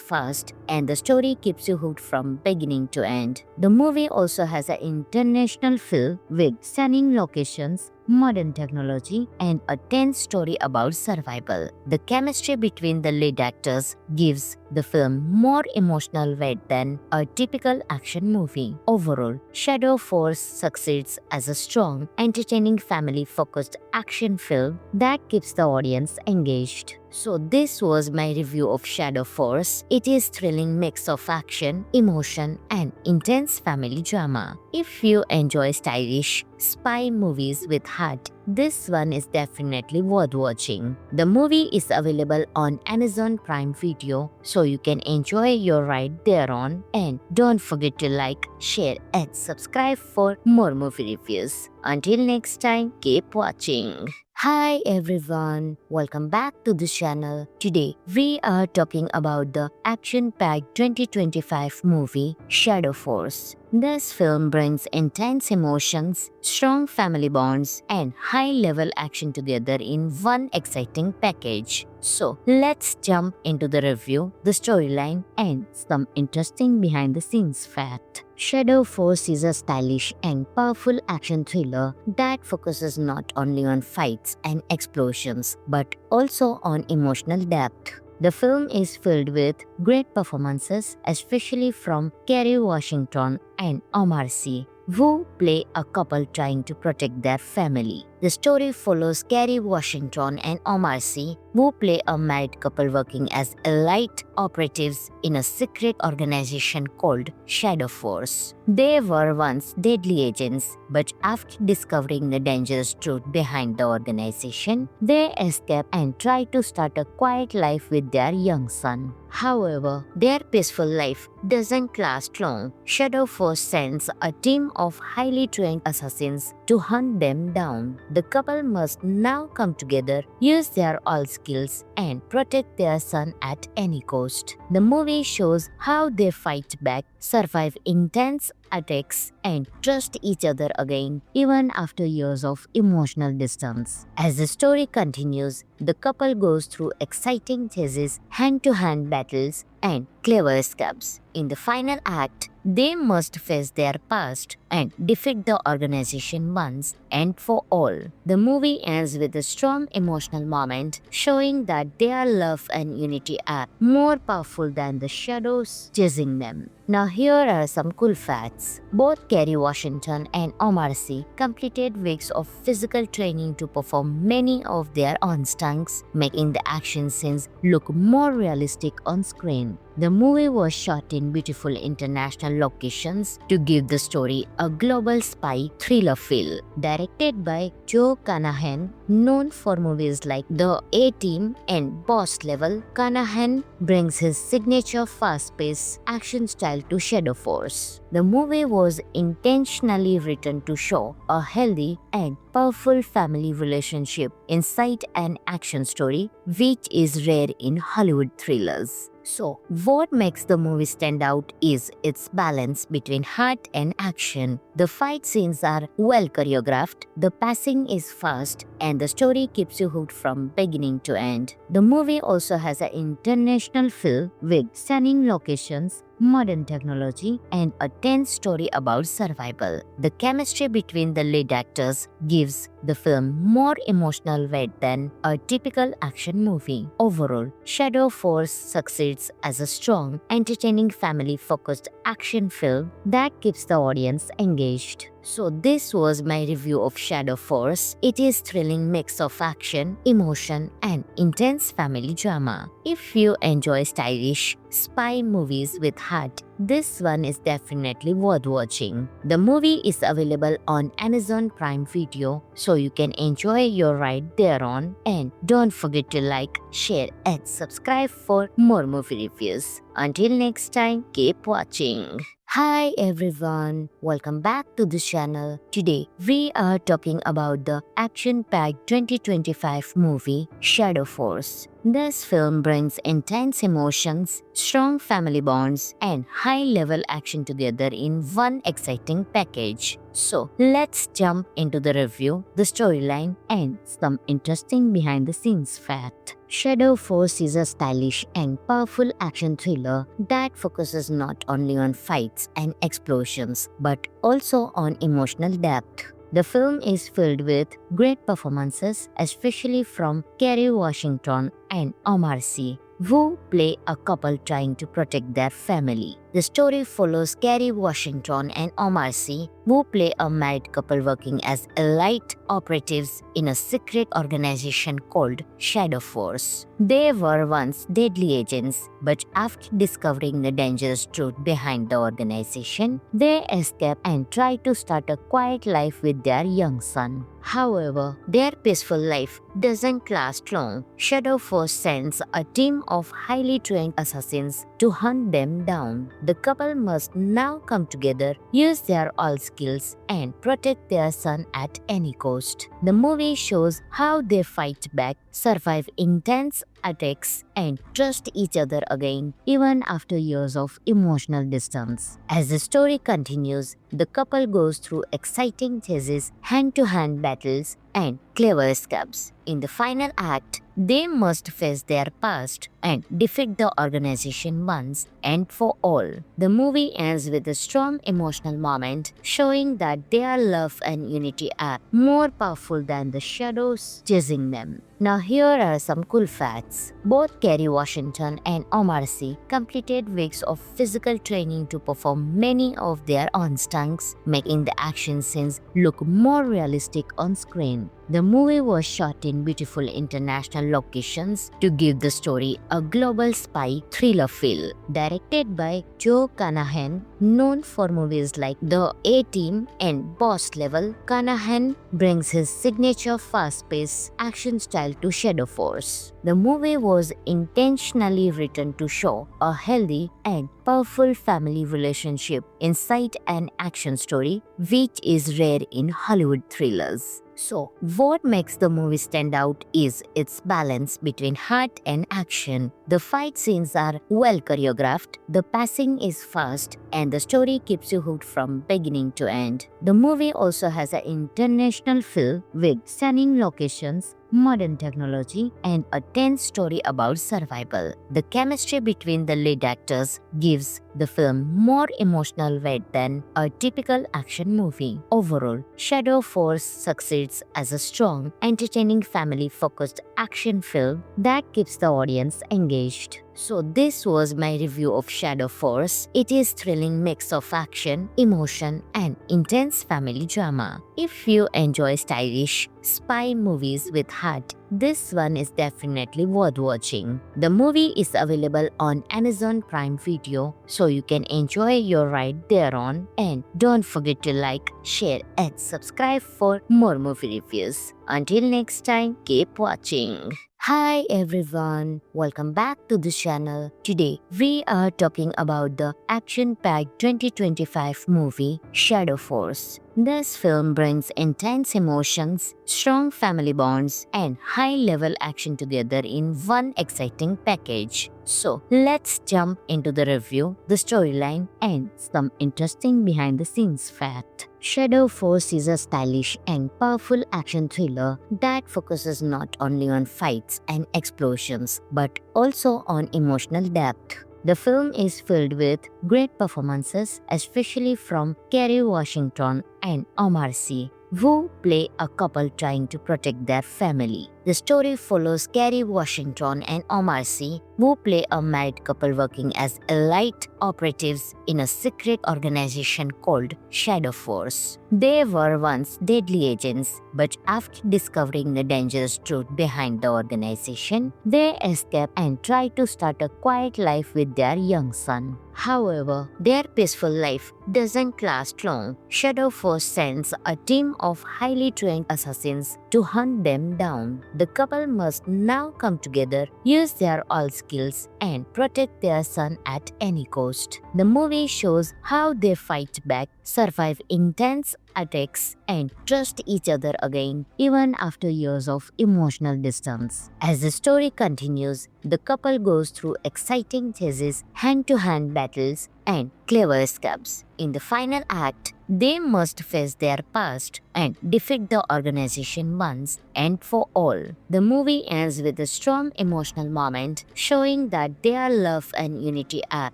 fast, and the story keeps you hooked from beginning to end. The movie also has an international feel with stunning locations, modern technology, and a tense story about survival. The chemistry between the lead actors gives the film more emotional weight than a typical action movie. Overall, Shadow Force succeeds as a strong, entertaining, family-focused action film that keeps the audience engaged. So this was my review of Shadow Force. It is thrilling mix of action, emotion, and intense family drama. If you enjoy stylish spy movies with heart, this one is definitely worth watching. The movie is available on Amazon Prime Video, so you can enjoy your ride thereon. And don't forget to like, share, and subscribe for more movie reviews. Until next time, keep watching. Hi everyone, welcome back to the channel. Today we are talking about the action-packed 2025 movie Shadow Force. This film brings intense emotions, strong family bonds, and high-level action together in one exciting package. So let's jump into the review, the storyline, and some interesting behind-the-scenes fact. Shadow Force is a stylish and powerful action thriller that focuses not only on fights and explosions but also on emotional depth. The film is filled with great performances, especially from Kerry Washington and Omar Sy, who play a couple trying to protect their family. The story follows Kerry Washington and Omar Sy, who play a married couple working as elite operatives in a secret organization called Shadow Force. They were once deadly agents, but after discovering the dangerous truth behind the organization, they escape and try to start a quiet life with their young son. However, their peaceful life doesn't last long. Shadow Force sends a team of highly trained assassins to hunt them down. The couple must now come together, use their all skills, and protect their son at any cost. The movie shows how they fight back, survive intense attacks, and trust each other again, even after years of emotional distance. As the story continues, the couple goes through exciting chases, hand-to-hand battles, and clever escapes. In the final act, they must face their past and defeat the organization once and for all. The movie ends with a strong emotional moment showing that their love and unity are more powerful than the shadows chasing them. Now here are some cool facts. Both Kerry Washington and Omar Sy completed weeks of physical training to perform many of their own stunts, making the action scenes look more realistic on screen. The movie was shot in beautiful international locations to give the story a global spy thriller feel. Directed by Joe Carnahan, known for movies like The A-Team and Boss Level, Carnahan brings his signature fast-paced action style to Shadow Force. The movie was intentionally written to show a healthy and powerful family relationship inside an action story, which is rare in Hollywood thrillers. So, what makes the movie stand out is its balance between heart and action. The fight scenes are well choreographed, the pacing is fast, and the story keeps you hooked from beginning to end. The movie also has an international feel with stunning locations, modern technology, and a tense story about survival. The chemistry between the lead actors gives the film more emotional weight than a typical action movie. Overall, Shadow Force succeeds as a strong, entertaining, family-focused action film that keeps the audience engaged. So this was my review of Shadow Force. It is thrilling mix of action, emotion, and intense family drama. If you enjoy stylish spy movies with heart, this one is definitely worth watching. The movie is available on Amazon Prime Video, so you can enjoy your ride thereon. And don't forget to like, share, and subscribe for more movie reviews. Until next time, keep watching. Hi everyone, welcome back to the channel. Today we are talking about the action-packed 2025 movie Shadow Force. This film brings intense emotions, strong family bonds, and high-level action together in one exciting package. So let's jump into the review, the storyline, and some interesting behind-the-scenes fact. Shadow Force is a stylish and powerful action thriller that focuses not only on fights and explosions but also on emotional depth. The film is filled with great performances, especially from Kerry Washington and Omar Sy, who play a couple trying to protect their family. The story follows Kerry Washington and Omar Sy, who play a married couple working as elite operatives in a secret organization called Shadow Force. They were once deadly agents, but after discovering the dangerous truth behind the organization, they escape and try to start a quiet life with their young son. However, their peaceful life doesn't last long. Shadow Force sends a team of highly trained assassins to hunt them down. The couple must now come together, use their all skills, and protect their son at any cost. The movie shows how they fight back, survive intense attacks, and trust each other again even after years of emotional distance. As the story continues, the couple goes through exciting chases, hand-to-hand battles, and clever escapes. In the final act, they must face their past and defeat the organization once and for all. The movie ends with a strong emotional moment showing that their love and unity are more powerful than the shadows chasing them. Now here are some cool facts. Both Kerry Washington and Omar Sy completed weeks of physical training to perform many of their own stunts, making the action scenes look more realistic on screen. The movie was shot in beautiful international locations to give the story a global spy thriller feel. Directed by Joe Carnahan, known for movies like The A-Team and Boss Level, Carnahan brings his signature fast-paced action style to Shadow Force. The movie was intentionally written to show a healthy and powerful family relationship inside an action story, which is rare in Hollywood thrillers. So, what makes the movie stand out is its balance between heart and action. The fight scenes are well choreographed, the pacing is fast, and the story keeps you hooked from beginning to end. The movie also has an international feel with stunning locations, modern technology, and a tense story about survival. The chemistry between the lead actors gives the film more emotional weight than a typical action movie. Overall, Shadow Force succeeds as a strong, entertaining, family-focused action film that keeps the audience engaged. So this was my review of Shadow Force. It is thrilling mix of action, emotion, and intense family drama. If you enjoy stylish spy movies with heart, this one is definitely worth watching. The movie is available on Amazon Prime Video, so you can enjoy your ride thereon. And don't forget to like, share, and subscribe for more movie reviews. Until next time, keep watching. Hi everyone, welcome back to the channel. Today we are talking about the action-packed 2025 movie Shadow Force. This film brings intense emotions, strong family bonds, and high-level action together in one exciting package. So, let's jump into the review, the storyline, and some interesting behind-the-scenes fact. Shadow Force is a stylish and powerful action thriller that focuses not only on fights and explosions but also on emotional depth. The film is filled with great performances, especially from Kerry Washington and Omar Sy, who play a couple trying to protect their family. The story follows Kerry Washington and Omar Sy, who play a married couple working as elite operatives in a secret organization called Shadow Force. They were once deadly agents, but after discovering the dangerous truth behind the organization, they escape and try to start a quiet life with their young son. However, their peaceful life doesn't last long. Shadow Force sends a team of highly trained assassins to hunt them down. The couple must now come together, use their all skills, and protect their son at any cost. The movie shows how they fight back, survive intense attacks, and trust each other again, even after years of emotional distance. As the story continues, the couple goes through exciting chases, hand-to-hand battles, and clever escapes. In the final act, they must face their past and defeat the organization once and for all. The movie ends with a strong emotional moment, showing that their love and unity are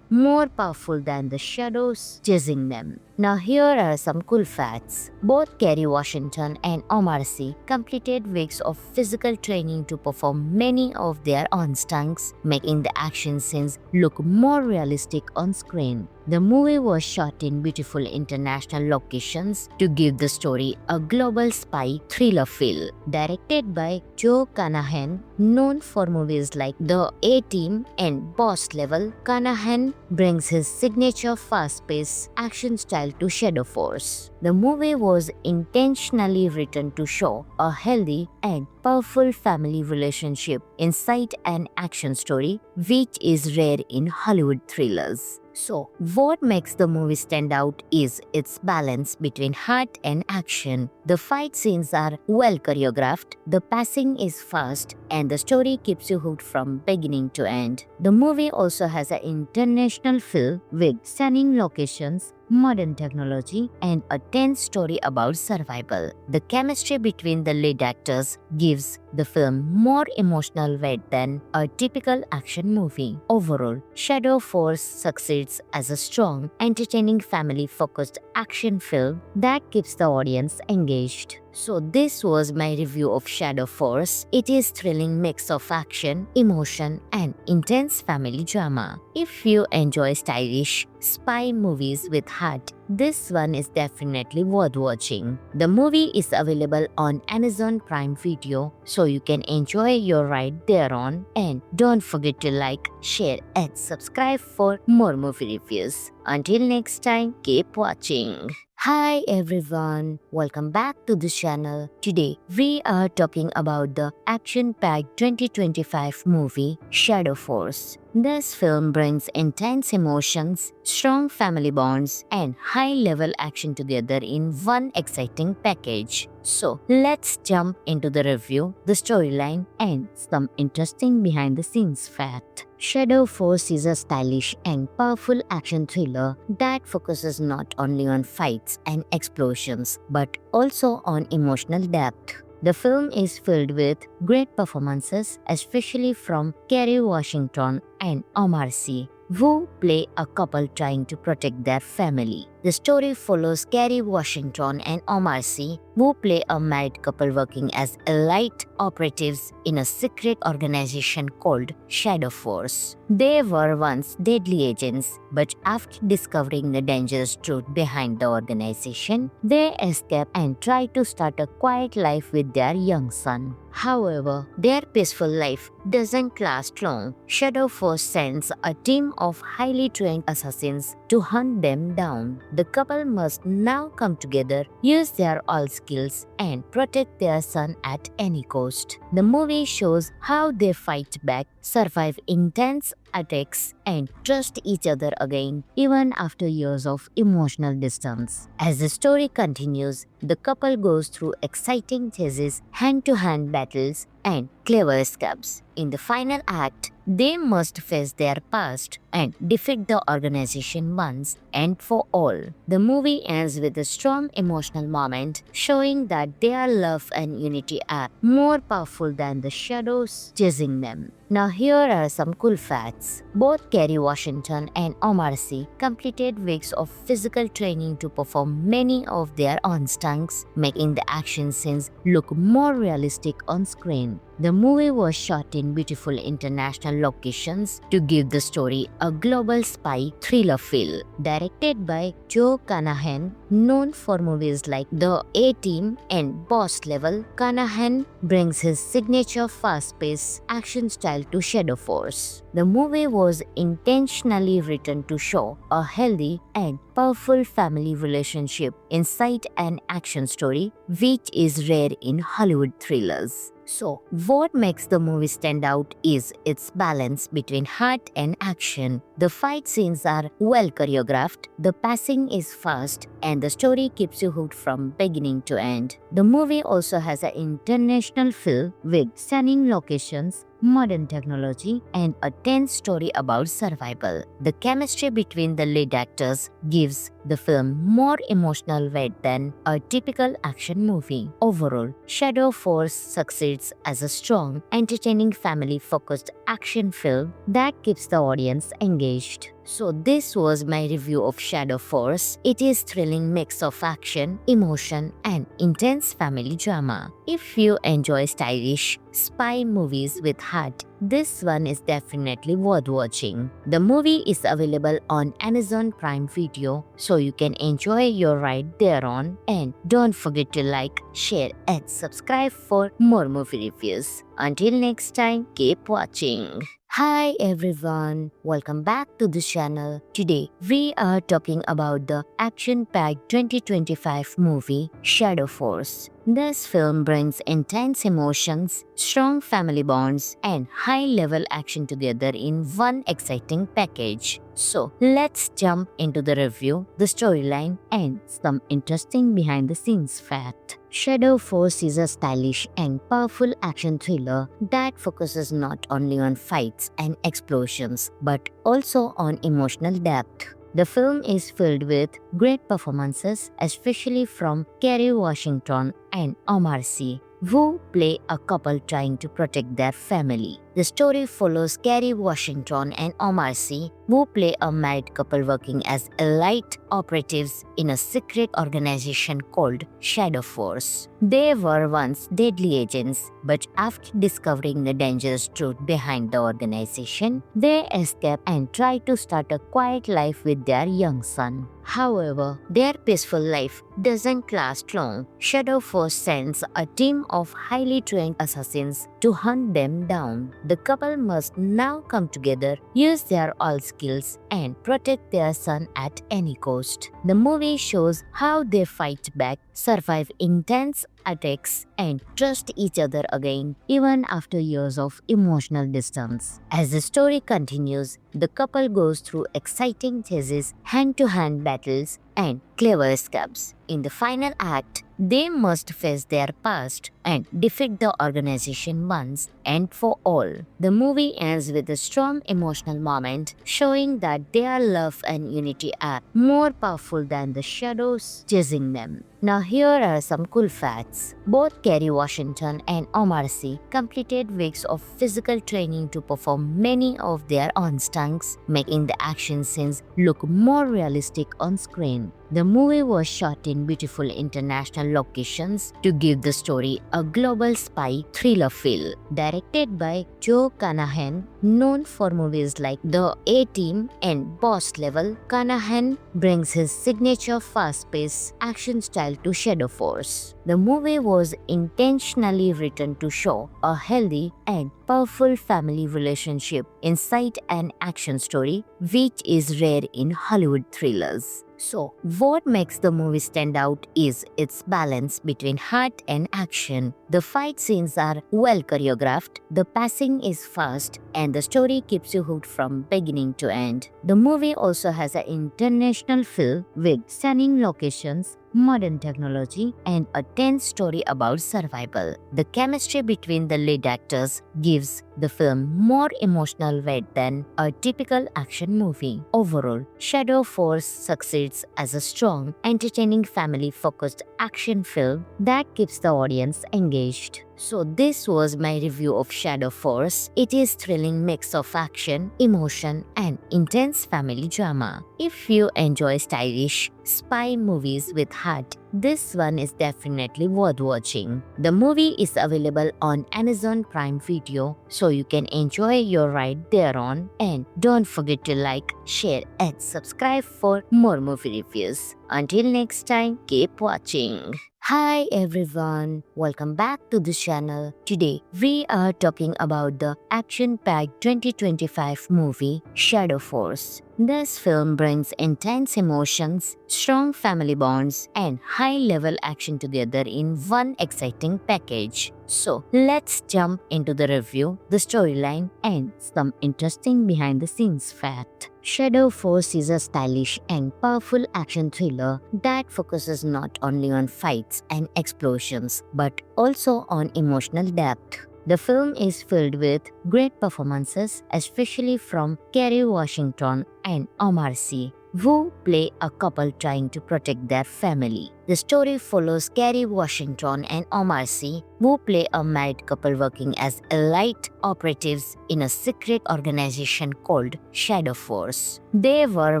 more powerful than the shadows chasing them. Now here are some cool facts. Both Kerry Washington and Omar Sy completed weeks of physical training to perform many of their own stunts, making the action scenes look more realistic on screen. The movie was shot in beautiful international locations to give the story a global spy thriller feel. Directed by Joe Carnahan, known for movies like The A-Team and Boss Level, Carnahan brings his signature fast-paced action style to Shadow Force. The movie was intentionally written to show a healthy and powerful family relationship inside an action story, which is rare in Hollywood thrillers. So, what makes the movie stand out is its balance between heart and action. The fight scenes are well choreographed, the pacing is fast, and the story keeps you hooked from beginning to end. The movie also has an international feel with stunning locations, modern technology, and a tense story about survival. The chemistry between the lead actors gives the film more emotional weight than a typical action movie. Overall, Shadow Force succeeds as a strong, entertaining, family-focused action film that keeps the audience engaged. So this was my review of Shadow Force. It is thrilling mix of action, emotion, and intense family drama. If you enjoy stylish spy movies with heart, this one is definitely worth watching. The movie is available on Amazon Prime Video, so you can enjoy your ride thereon. And don't forget to like, share, and subscribe for more movie reviews. Until next time, keep watching. Hi everyone, welcome back to the channel. Today we are talking about the action-packed 2025 movie Shadow Force. This film brings intense emotions, strong family bonds, and high-level action together in one exciting package. So let's jump into the review, the storyline, and some interesting behind-the-scenes fact. Shadow Force is a stylish and powerful action thriller that focuses not only on fights and explosions but also on emotional depth. The film is filled with great performances, especially from Kerry Washington and Omar Sy, who play a couple trying to protect their family. The story follows Kerry Washington and Omar Sy, who play a married couple working as elite operatives in a secret organization called Shadow Force. They were once deadly agents, but after discovering the dangerous truth behind the organization, they escape and try to start a quiet life with their young son. However, their peaceful life doesn't last long. Shadow Force sends a team of highly trained assassins to hunt them down. the couple must now come together, use their all skills, and protect their son at any cost. The movie shows how they fight back, survive intense attacks, and trust each other again, even after years of emotional distance. As the story continues, the couple goes through exciting chases, hand-to-hand battles, and clever escapes. In the final act, they must face their past and defeat the organization once and for all. The movie ends with a strong emotional moment showing that their love and unity are more powerful than the shadows chasing them. Now here are some cool facts. Both Kerry Washington and Omar Sy completed weeks of physical training to perform many of their own stunts, making the action scenes look more realistic on screen. The movie was shot in beautiful international locations to give the story a global spy thriller feel. Directed by Joe Carnahan, known for movies like The A-Team and Boss Level, Carnahan brings his signature fast-paced action style to Shadow Force. The movie was intentionally written to show a healthy and powerful family relationship inside an action story, which is rare in Hollywood thrillers. So, what makes the movie stand out is its balance between heart and action. The fight scenes are well choreographed, the pacing is fast, and the story keeps you hooked from beginning to end. The movie also has an international feel with stunning locations, modern technology, and a tense story about survival. The chemistry between the lead actors gives the film more emotional weight than a typical action movie. Overall, Shadow Force succeeds as a strong, entertaining, family-focused action film that keeps the audience engaged. So this was my review of Shadow Force. It is thrilling mix of action, emotion, and intense family drama. If you enjoy stylish spy movies with heart, this one is definitely worth watching. The movie is available on Amazon Prime Video, so you can enjoy your ride thereon. And don't forget to like, share, and subscribe for more movie reviews. Until next time, keep watching. Hi everyone, welcome back to the channel. Today we are talking about the action-packed 2025 movie Shadow Force. This film brings intense emotions, strong family bonds, and high-level action together in one exciting package. So let's jump into the review, the storyline, and some interesting behind-the-scenes fact. Shadow Force is a stylish and powerful action thriller that focuses not only on fights and explosions but also on emotional depth. The film is filled with great performances, especially from Kerry Washington and Omar Sy, who play a couple trying to protect their family. The story follows Kerry Washington and Omar Sy, who play a married couple working as elite operatives in a secret organization called Shadow Force. They were once deadly agents, but after discovering the dangerous truth behind the organization, they escape and try to start a quiet life with their young son. However, their peaceful life doesn't last long. Shadow Force sends a team of highly trained assassins to hunt them down. The couple must now come together, use their all skills, and protect their son at any cost. The movie shows how they fight back, survive intense attacks, and trust each other again, even after years of emotional distance. As the story continues, the couple goes through exciting chases, hand-to-hand battles, and clever escapes. In the final act, they must face their past and defeat the organization once and for all. The movie ends with a strong emotional moment showing that their love and unity are more powerful than the shadows chasing them. Now here are some cool facts. Both Kerry Washington and Omar Sy completed weeks of physical training to perform many of their own stunts, making the action scenes look more realistic on screen. The movie was shot in beautiful international locations to give the story a global spy thriller feel. Directed by Joe Carnahan, known for movies like The A-Team and Boss Level, Carnahan brings his signature fast-paced action style to Shadow Force. The movie was intentionally written to show a healthy and powerful family relationship inside an action story, which is rare in Hollywood thrillers. So, what makes the movie stand out is its balance between heart and action. The fight scenes are well choreographed, the pacing is fast, and the story keeps you hooked from beginning to end. The movie also has an international feel with stunning locations, modern technology, and a tense story about survival. The chemistry between the lead actors gives the film more emotional weight than a typical action movie. Overall, Shadow Force succeeds as a strong, entertaining, family-focused action film that keeps the audience engaged. So this was my review of Shadow Force. It is thrilling mix of action, emotion, and intense family drama. If you enjoy stylish spy movies with heart, this one is definitely worth watching. The movie is available on Amazon Prime Video, so you can enjoy your ride thereon. And don't forget to like, share, and subscribe for more movie reviews. Until next time, keep watching. Hi everyone, welcome back to the channel. Today we are talking about the action-packed 2025 movie Shadow Force. This film brings intense emotions, strong family bonds, and high-level action together in one exciting package. So let's jump into the review, the storyline, and some interesting behind-the-scenes fact. Shadow Force is a stylish and powerful action thriller that focuses not only on fights and explosions but also on emotional depth. The film is filled with great performances, especially from Kerry Washington and Omar Sy, who play a couple trying to protect their family. The story follows Kerry Washington and Omar Sy, who play a married couple working as elite operatives in a secret organization called Shadow Force. They were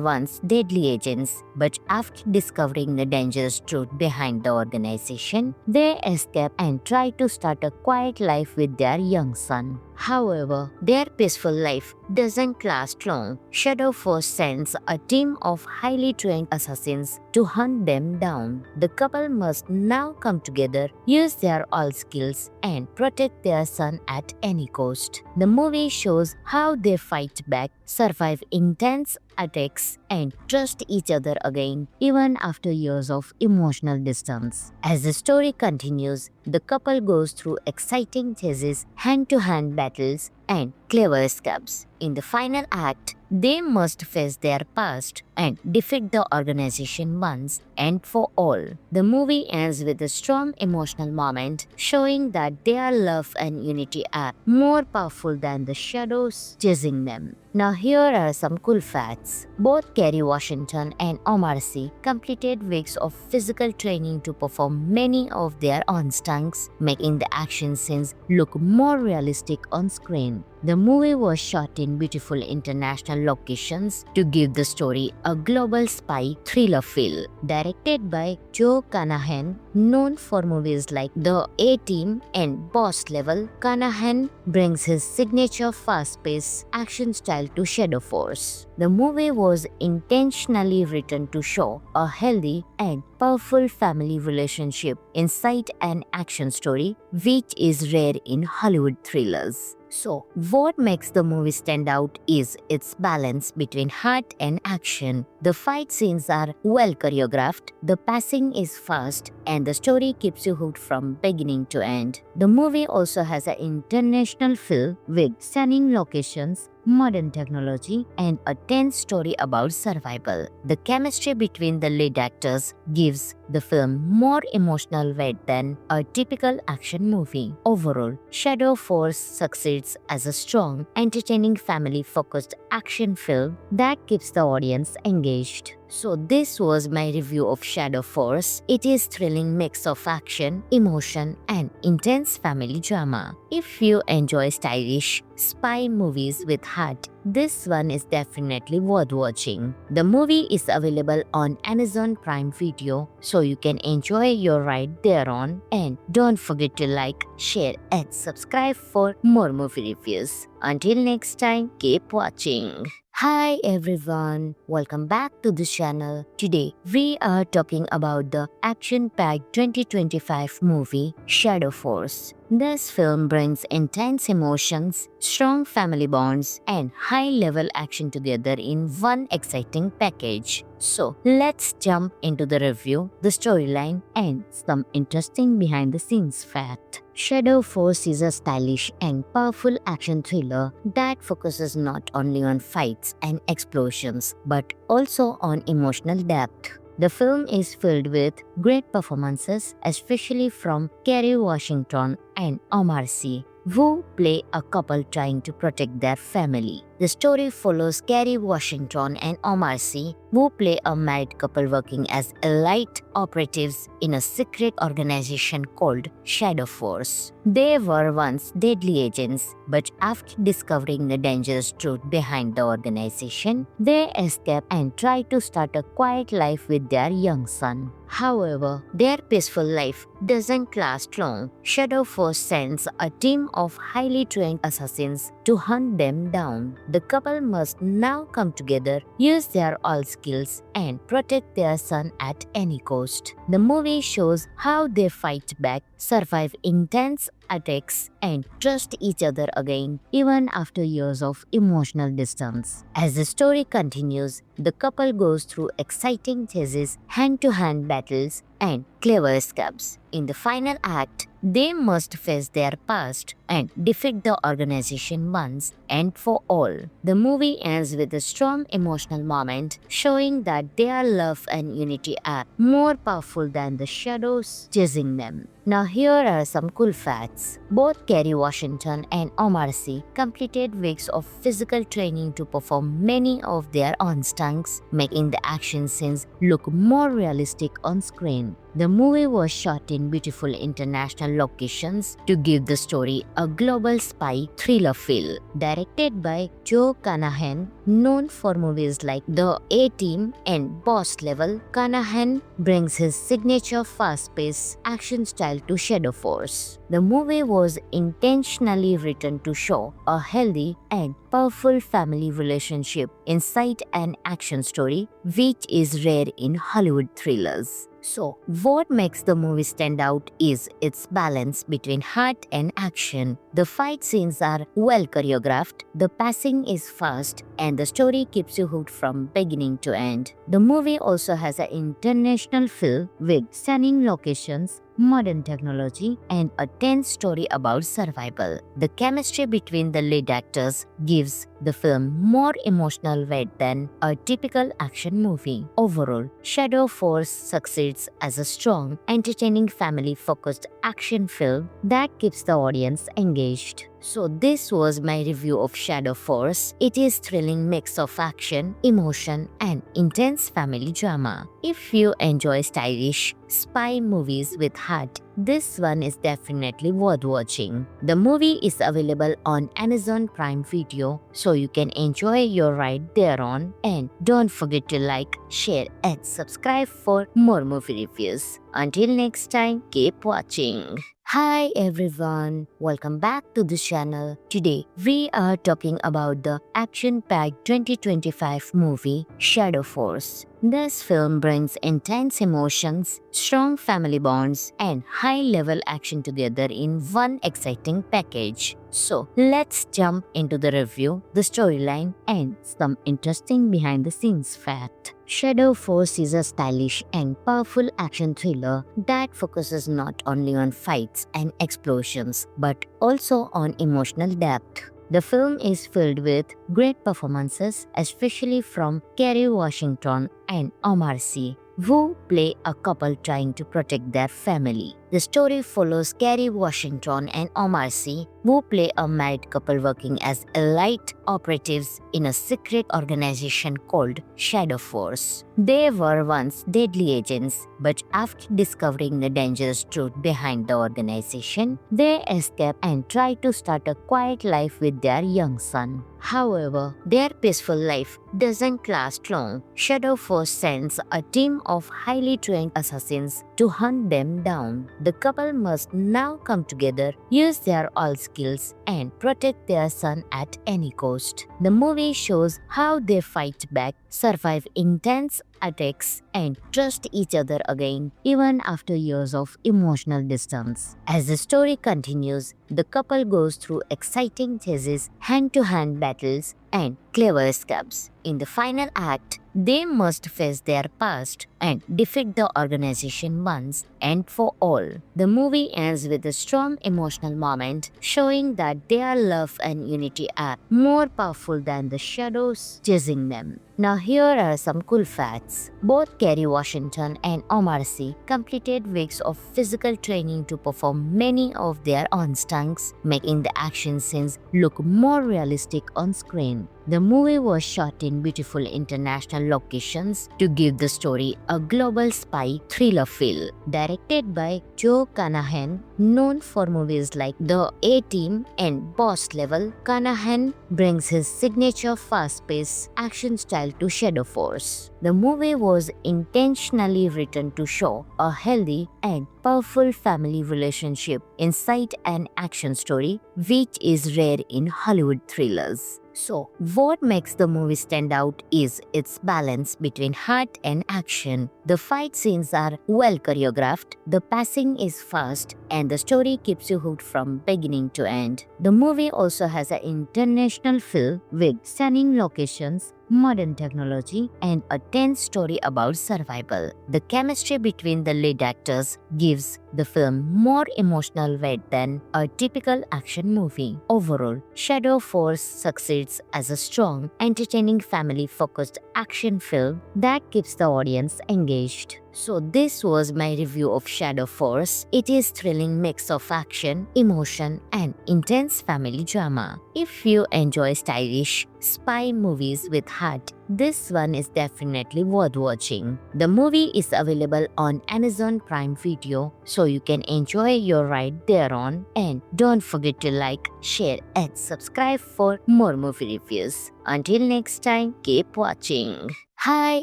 once deadly agents, but after discovering the dangerous truth behind the organization, they escape and try to start a quiet life with their young son. However, their peaceful life doesn't last long. Shadow Force sends a team of highly trained assassins to hunt them down. The couple must now come together, use their all skills, and protect their son at any cost. The movie shows how they fight back, survive intense attacks, and trust each other again, even after years of emotional distance. As the story continues, the couple goes through exciting chases, hand-to-hand battles, and clever escapes. In the final act, they must face their past and defeat the organization once and for all. The movie ends with a strong emotional moment, showing that their love and unity are more powerful than the shadows chasing them. Now here are some cool facts. Both Kerry Washington and Omar Sy completed weeks of physical training to perform many of their own stunts, making the action scenes look more realistic on screen. The movie was shot in beautiful international locations to give the story a global spy thriller feel. Directed by Joe Carnahan, known for movies like The A-Team and Boss Level, Carnahan brings his signature fast-paced action style to Shadow Force. The movie was intentionally written to show a healthy and powerful family relationship inside an action story, which is rare in Hollywood thrillers. So, what makes the movie stand out is its balance between heart and action. The fight scenes are well choreographed, the pacing is fast, and the story keeps you hooked from beginning to end. The movie also has an international feel with stunning locations, modern technology, and a tense story about survival. The chemistry between the lead actors gives the film more emotional weight than a typical action movie. Overall, Shadow Force succeeds as a strong, entertaining, family-focused action film that keeps the audience engaged. So this was my review of Shadow Force. It is thrilling mix of action, emotion, and intense family drama. If you enjoy stylish spy movies with heart, this one is definitely worth watching. The movie is available on Amazon Prime Video, so you can enjoy your ride thereon. And don't forget to like, share, and subscribe for more movie reviews. Until next time, keep watching. Hi everyone, welcome back to the channel. Today we are talking about the action-packed 2025 movie Shadow Force. This film brings intense emotions, strong family bonds, and high-level action together in one exciting package. So let's jump into the review, the storyline, and some interesting behind-the-scenes fact. Shadow Force is a stylish and powerful action thriller that focuses not only on fights and explosions but also on emotional depth. The film is filled with great performances, especially from Kerry Washington and Omar Sy, who play a couple trying to protect their family. The story follows Kerry Washington and Omar Sy, who play a married couple working as elite operatives in a secret organization called Shadow Force. They were once deadly agents, but after discovering the dangerous truth behind the organization, they escape and try to start a quiet life with their young son. However, their peaceful life doesn't last long. Shadow Force sends a team of highly trained assassins to hunt them down. The couple must now come together, use their all skills, and protect their son at any cost. The movie shows how they fight back, survive intense attacks, and trust each other again, even after years of emotional distance. As the story continues, the couple goes through exciting chases, hand-to-hand battles, and clever escapes. In the final act, they must face their past and defeat the organization once and for all. The movie ends with a strong emotional moment showing that their love and unity are more powerful than the shadows chasing them. Now here are some cool facts. Both Kerry Washington and Omar Sy completed weeks of physical training to perform many of their own stunts, making the action scenes look more realistic on screen. The movie was shot in beautiful international locations to give the story a global spy thriller feel. Directed by Joe Carnahan, known for movies like The A-Team and Boss Level, Carnahan brings his signature fast-paced action style to Shadow Force. The movie was intentionally written to show a healthy and powerful family relationship inside an action story, which is rare in Hollywood thrillers. So, what makes the movie stand out is its balance between heart and action. The fight scenes are well choreographed, the pacing is fast, and the story keeps you hooked from beginning to end. The movie also has an international feel with stunning locations, modern technology, and a tense story about survival. The chemistry between the lead actors gives the film more emotional weight than a typical action movie. Overall, Shadow Force succeeds as a strong, entertaining, family-focused action film that keeps the audience engaged. So this was my review of Shadow Force. It is thrilling mix of action, emotion, and intense family drama. If you enjoy stylish spy movies with heart, this one is definitely worth watching. The movie is available on Amazon Prime Video, so you can enjoy your ride thereon. And don't forget to like, share, and subscribe for more movie reviews. Until next time, keep watching. Hi everyone, welcome back to the channel. Today we are talking about the action-packed 2025 movie Shadow Force. This film brings intense emotions, strong family bonds, and high-level action together in one exciting package. So let's jump into the review, the storyline, and some interesting behind-the-scenes fact. Shadow Force is a stylish and powerful action thriller that focuses not only on fights and explosions but also on emotional depth. The film is filled with great performances, especially from Kerry Washington and Omar Sy, who play a couple trying to protect their family. The story follows Kerry Washington and Omar Sy, who play a married couple working as elite operatives in a secret organization called Shadow Force. They were once deadly agents, but after discovering the dangerous truth behind the organization, they escape and try to start a quiet life with their young son. However, their peaceful life doesn't last long. Shadow Force sends a team of highly trained assassins to hunt them down. The couple must now come together, use their all skills, and protect their son at any cost. The movie shows how they fight back, survive intense attacks, and trust each other again, even after years of emotional distance. As the story continues, the couple goes through exciting chases, hand-to-hand battles, and clever escapes. In the final act, they must face their past and defeat the organization once and for all. The movie ends with a strong emotional moment showing that their love and unity are more powerful than the shadows chasing them. Now here are some cool facts. Both Kerry Washington and Omar Sy completed weeks of physical training to perform many of their own stunts, making the action scenes look more realistic on screen. The movie was shot in beautiful international locations to give the story a global spy thriller feel. Directed by Joe Carnahan, known for movies like The A-Team and Boss Level, Carnahan brings his signature fast-paced action style to Shadow Force. The movie was intentionally written to show a healthy and powerful family relationship inside an action story, which is rare in Hollywood thrillers. So, what makes the movie stand out is its balance between heart and action. The fight scenes are well choreographed, the pacing is fast, and the story keeps you hooked from beginning to end. The movie also has an international feel with stunning locations, modern technology, and a tense story about survival. The chemistry between the lead actors gives the film more emotional weight than a typical action movie. Overall, Shadow Force succeeds as a strong, entertaining, family-focused action film that keeps the audience engaged. So this was my review of Shadow Force. It is thrilling mix of action, emotion, and intense family drama. If you enjoy stylish spy movies with heart, this one is definitely worth watching. The movie is available on Amazon Prime Video, so you can enjoy your ride thereon. And don't forget to like, share, and subscribe for more movie reviews. Until next time, keep watching. Hi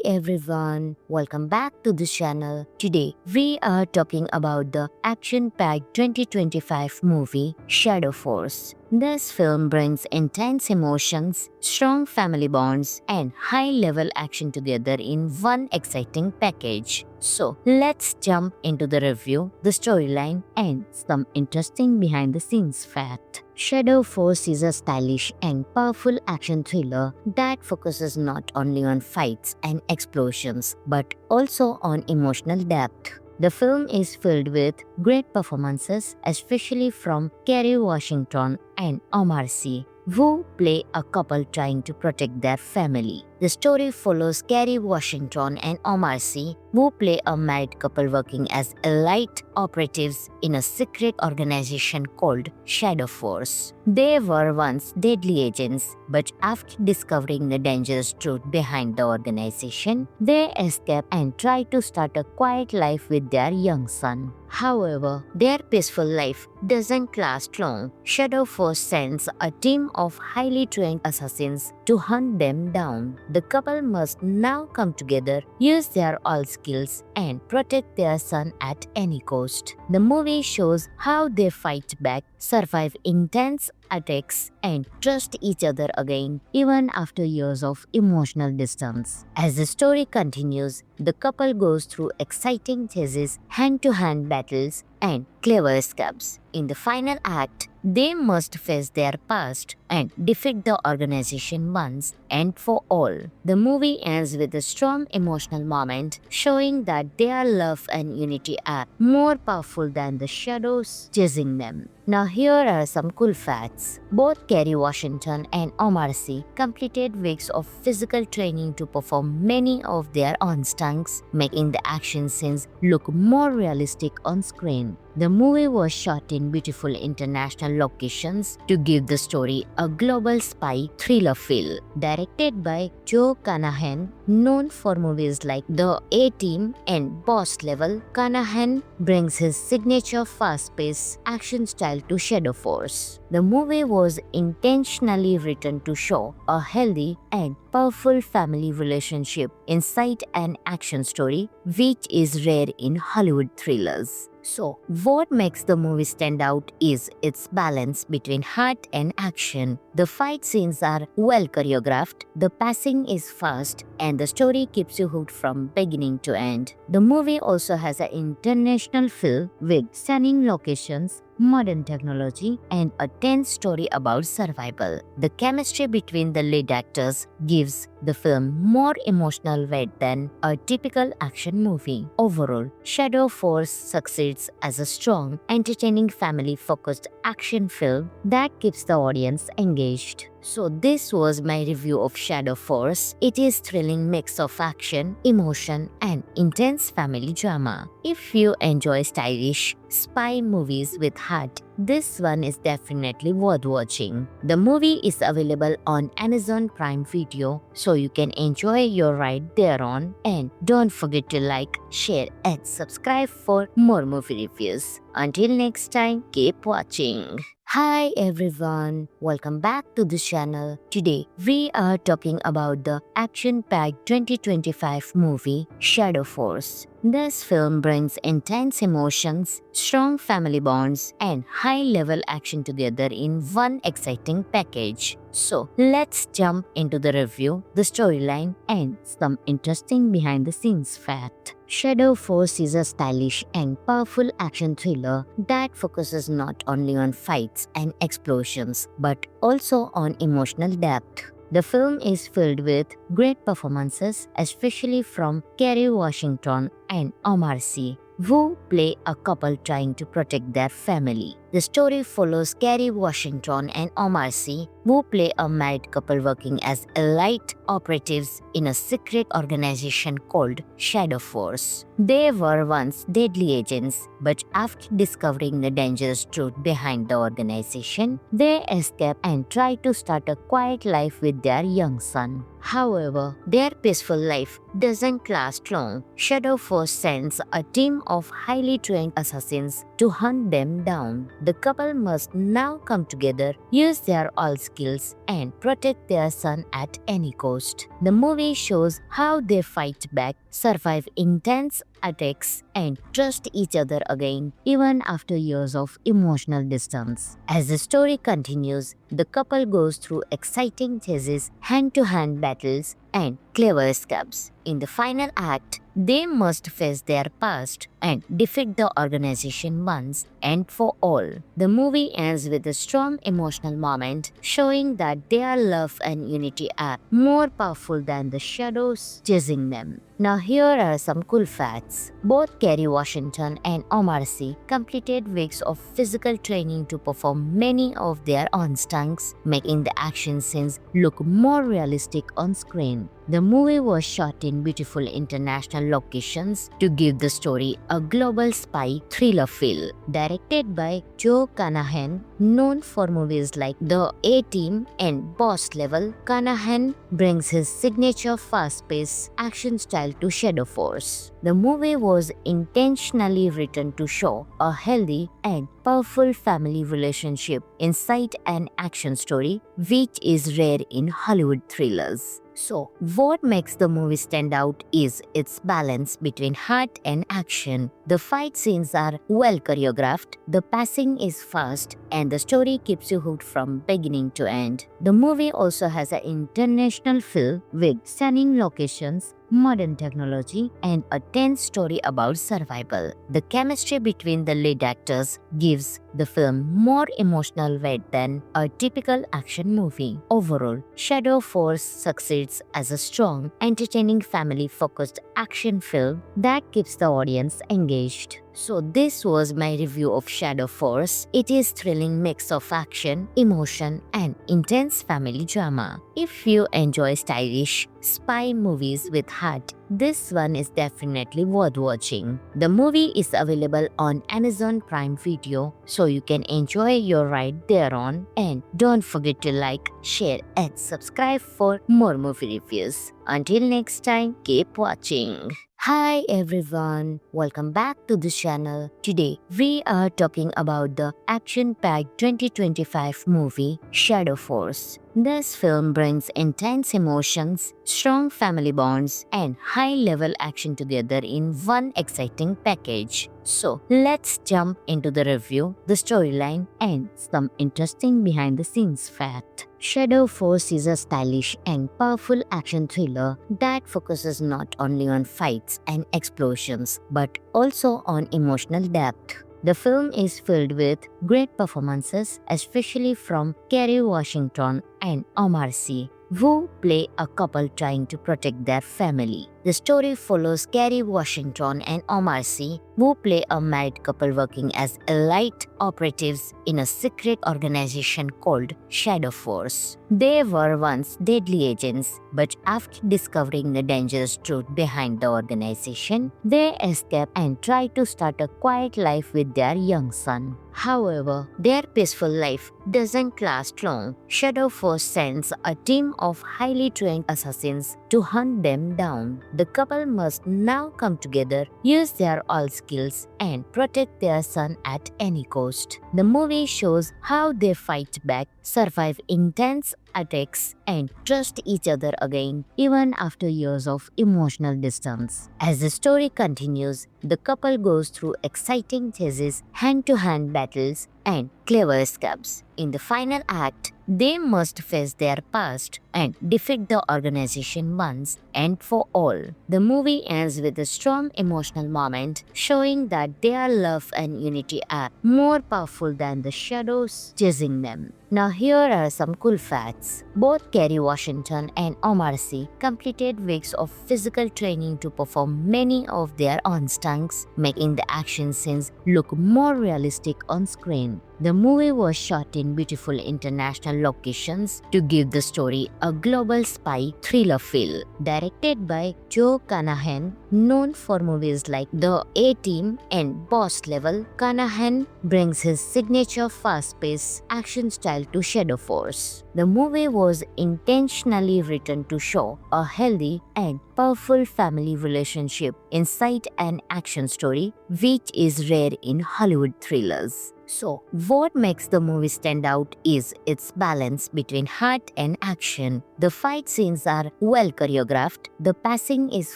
everyone, welcome back to the channel. Today we are talking about the action-packed 2025 movie Shadow Force. This film brings intense emotions, strong family bonds, and high-level action together in one exciting package. So let's jump into the review, the storyline, and some interesting behind-the-scenes fact. Shadow Force is a stylish and powerful action thriller that focuses not only on fights and explosions but also on emotional depth. The film is filled with great performances, especially from Kerry Washington and Omar Sy, who play a couple trying to protect their family. The story follows Kerry Washington and Omar Sy, who play a married couple working as elite operatives in a secret organization called Shadow Force. They were once deadly agents, but after discovering the dangerous truth behind the organization, they escape and try to start a quiet life with their young son. However, their peaceful life doesn't last long. Shadow Force sends a team of highly trained assassins to hunt them down. The couple must now come together, use their all skills, and protect their son at any cost. The movie shows how they fight back, survive intense attacks, and trust each other again, even after years of emotional distance. As the story continues, the couple goes through exciting chases, hand-to-hand battles, and clever escapes. In the final act, they must face their past and defeat the organization once and for all. The movie ends with a strong emotional moment showing that their love and unity are more powerful than the shadows chasing them. Now here are some cool facts. Both Kerry Washington and Omar Sy completed weeks of physical training to perform many of their own stunts, making the action scenes look more realistic on screen. The movie was shot in beautiful international locations to give the story a global spy thriller feel. Directed by Joe Carnahan, known for movies like The A-Team and Boss Level, Carnahan brings his signature fast-paced action style to Shadow Force. The movie was intentionally written to show a healthy and powerful family relationship inside an action story, which is rare in Hollywood thrillers. So, what makes the movie stand out is its balance between heart and action. The fight scenes are well choreographed, the pacing is fast, and the story keeps you hooked from beginning to end. The movie also has an international feel with stunning locations, modern technology, and a tense story about survival. The chemistry between the lead actors gives the film more emotional weight than a typical action movie. Overall, Shadow Force succeeds as a strong, entertaining, family-focused action film that keeps the audience engaged. So this was my review of Shadow Force. It is thrilling mix of action, emotion, and intense family drama. If you enjoy stylish spy movies with heart, this one is definitely worth watching. The movie is available on Amazon Prime Video, so you can enjoy your ride thereon. And don't forget to like, share, and subscribe for more movie reviews. Until next time, keep watching. Hi everyone, welcome back to the channel. Today we are talking about the action-packed 2025 movie Shadow Force. This film brings intense emotions, strong family bonds, and high-level action together in one exciting package. So let's jump into the review, the storyline, and some interesting behind-the-scenes fact. Shadow Force is a stylish and powerful action thriller that focuses not only on fights and explosions but also on emotional depth. The film is filled with great performances, especially from Kerry Washington and Omar Sy, who play a couple trying to protect their family. The story follows Kerry Washington and Omar Sy, who play a married couple working as elite operatives in a secret organization called Shadow Force. They were once deadly agents, but after discovering the dangerous truth behind the organization, they escape and try to start a quiet life with their young son. However, their peaceful life doesn't last long. Shadow Force sends a team of highly trained assassins to hunt them down. The couple must now come together, use their all skills, and protect their son at any cost. The movie shows how they fight back, survive intense attacks, and trust each other again, even after years of emotional distance. As the story continues, the couple goes through exciting chases, hand-to-hand battles, and clever escapes. In the final act, they must face their past and defeat the organization once and for all. The movie ends with a strong emotional moment showing that their love and unity are more powerful than the shadows chasing them. Now here are some cool facts. Both Kerry Washington and Omar Sy completed weeks of physical training to perform many of their own stunts, making the action scenes look more realistic on screen. The movie was shot in beautiful international locations to give the story a global spy thriller feel. Directed by Joe Carnahan, known for movies like The A-Team and Boss Level, Carnahan brings his signature fast-paced action style to Shadow Force. The movie was intentionally written to show a healthy and powerful family relationship inside an action story, which is rare in Hollywood thrillers. So, what makes the movie stand out is its balance between heart and action. The fight scenes are well choreographed, the pacing is fast, and the story keeps you hooked from beginning to end. The movie also has an international feel with stunning locations, modern technology, and a tense story about survival. The chemistry between the lead actors gives the film more emotional weight than a typical action movie. Overall, Shadow Force succeeds as a strong, entertaining, family-focused action film that keeps the audience engaged. So this was my review of Shadow Force. It is thrilling mix of action, emotion and intense family drama. If you enjoy stylish spy movies with heart, this one is definitely worth watching. The movie is available on Amazon Prime Video, so you can enjoy your ride thereon. And don't forget to like, share and subscribe for more movie reviews. Until next time, keep watching. Hi everyone, welcome back to the channel. Today we are talking about the action-packed 2025 movie Shadow Force. This film brings intense emotions, strong family bonds, and high-level action together in one exciting package. So let's jump into the review, the storyline, and some interesting behind-the-scenes fact. Shadow Force is a stylish and powerful action thriller that focuses not only on fights and explosions but also on emotional depth. The film is filled with great performances, especially from Kerry Washington and Omar Sy, who play a couple trying to protect their family. The story follows Kerry Washington and Omar Sy, who play a married couple working as elite operatives in a secret organization called Shadow Force. They were once deadly agents, but after discovering the dangerous truth behind the organization, they escape and try to start a quiet life with their young son. However, their peaceful life doesn't last long. Shadow Force sends a team of highly trained assassins to hunt them down. The couple must now come together, use their all skills, and protect their son at any cost. The movie shows how they fight back, survive intense attacks, and trust each other again, even after years of emotional distance. As the story continues, the couple goes through exciting chases, hand-to-hand battles, and clever escapes. In the final act, they must face their past and defeat the organization once and for all. The movie ends with a strong emotional moment, showing that their love and unity are more powerful than the shadows chasing them. Now here are some cool facts. Both Kerry Washington and Omar Sy completed weeks of physical training to perform many of their own stunts, making the action scenes look more realistic on screen. The movie was shot in beautiful international locations to give the story a global spy thriller feel. Directed by Joe Carnahan, known for movies like The A-Team and Boss Level, Carnahan brings his signature fast-paced action style to Shadow Force. The movie was intentionally written to show a healthy and powerful family relationship inside an action story, which is rare in Hollywood thrillers. So, what makes the movie stand out is its balance between heart and action. The fight scenes are well choreographed, the pacing is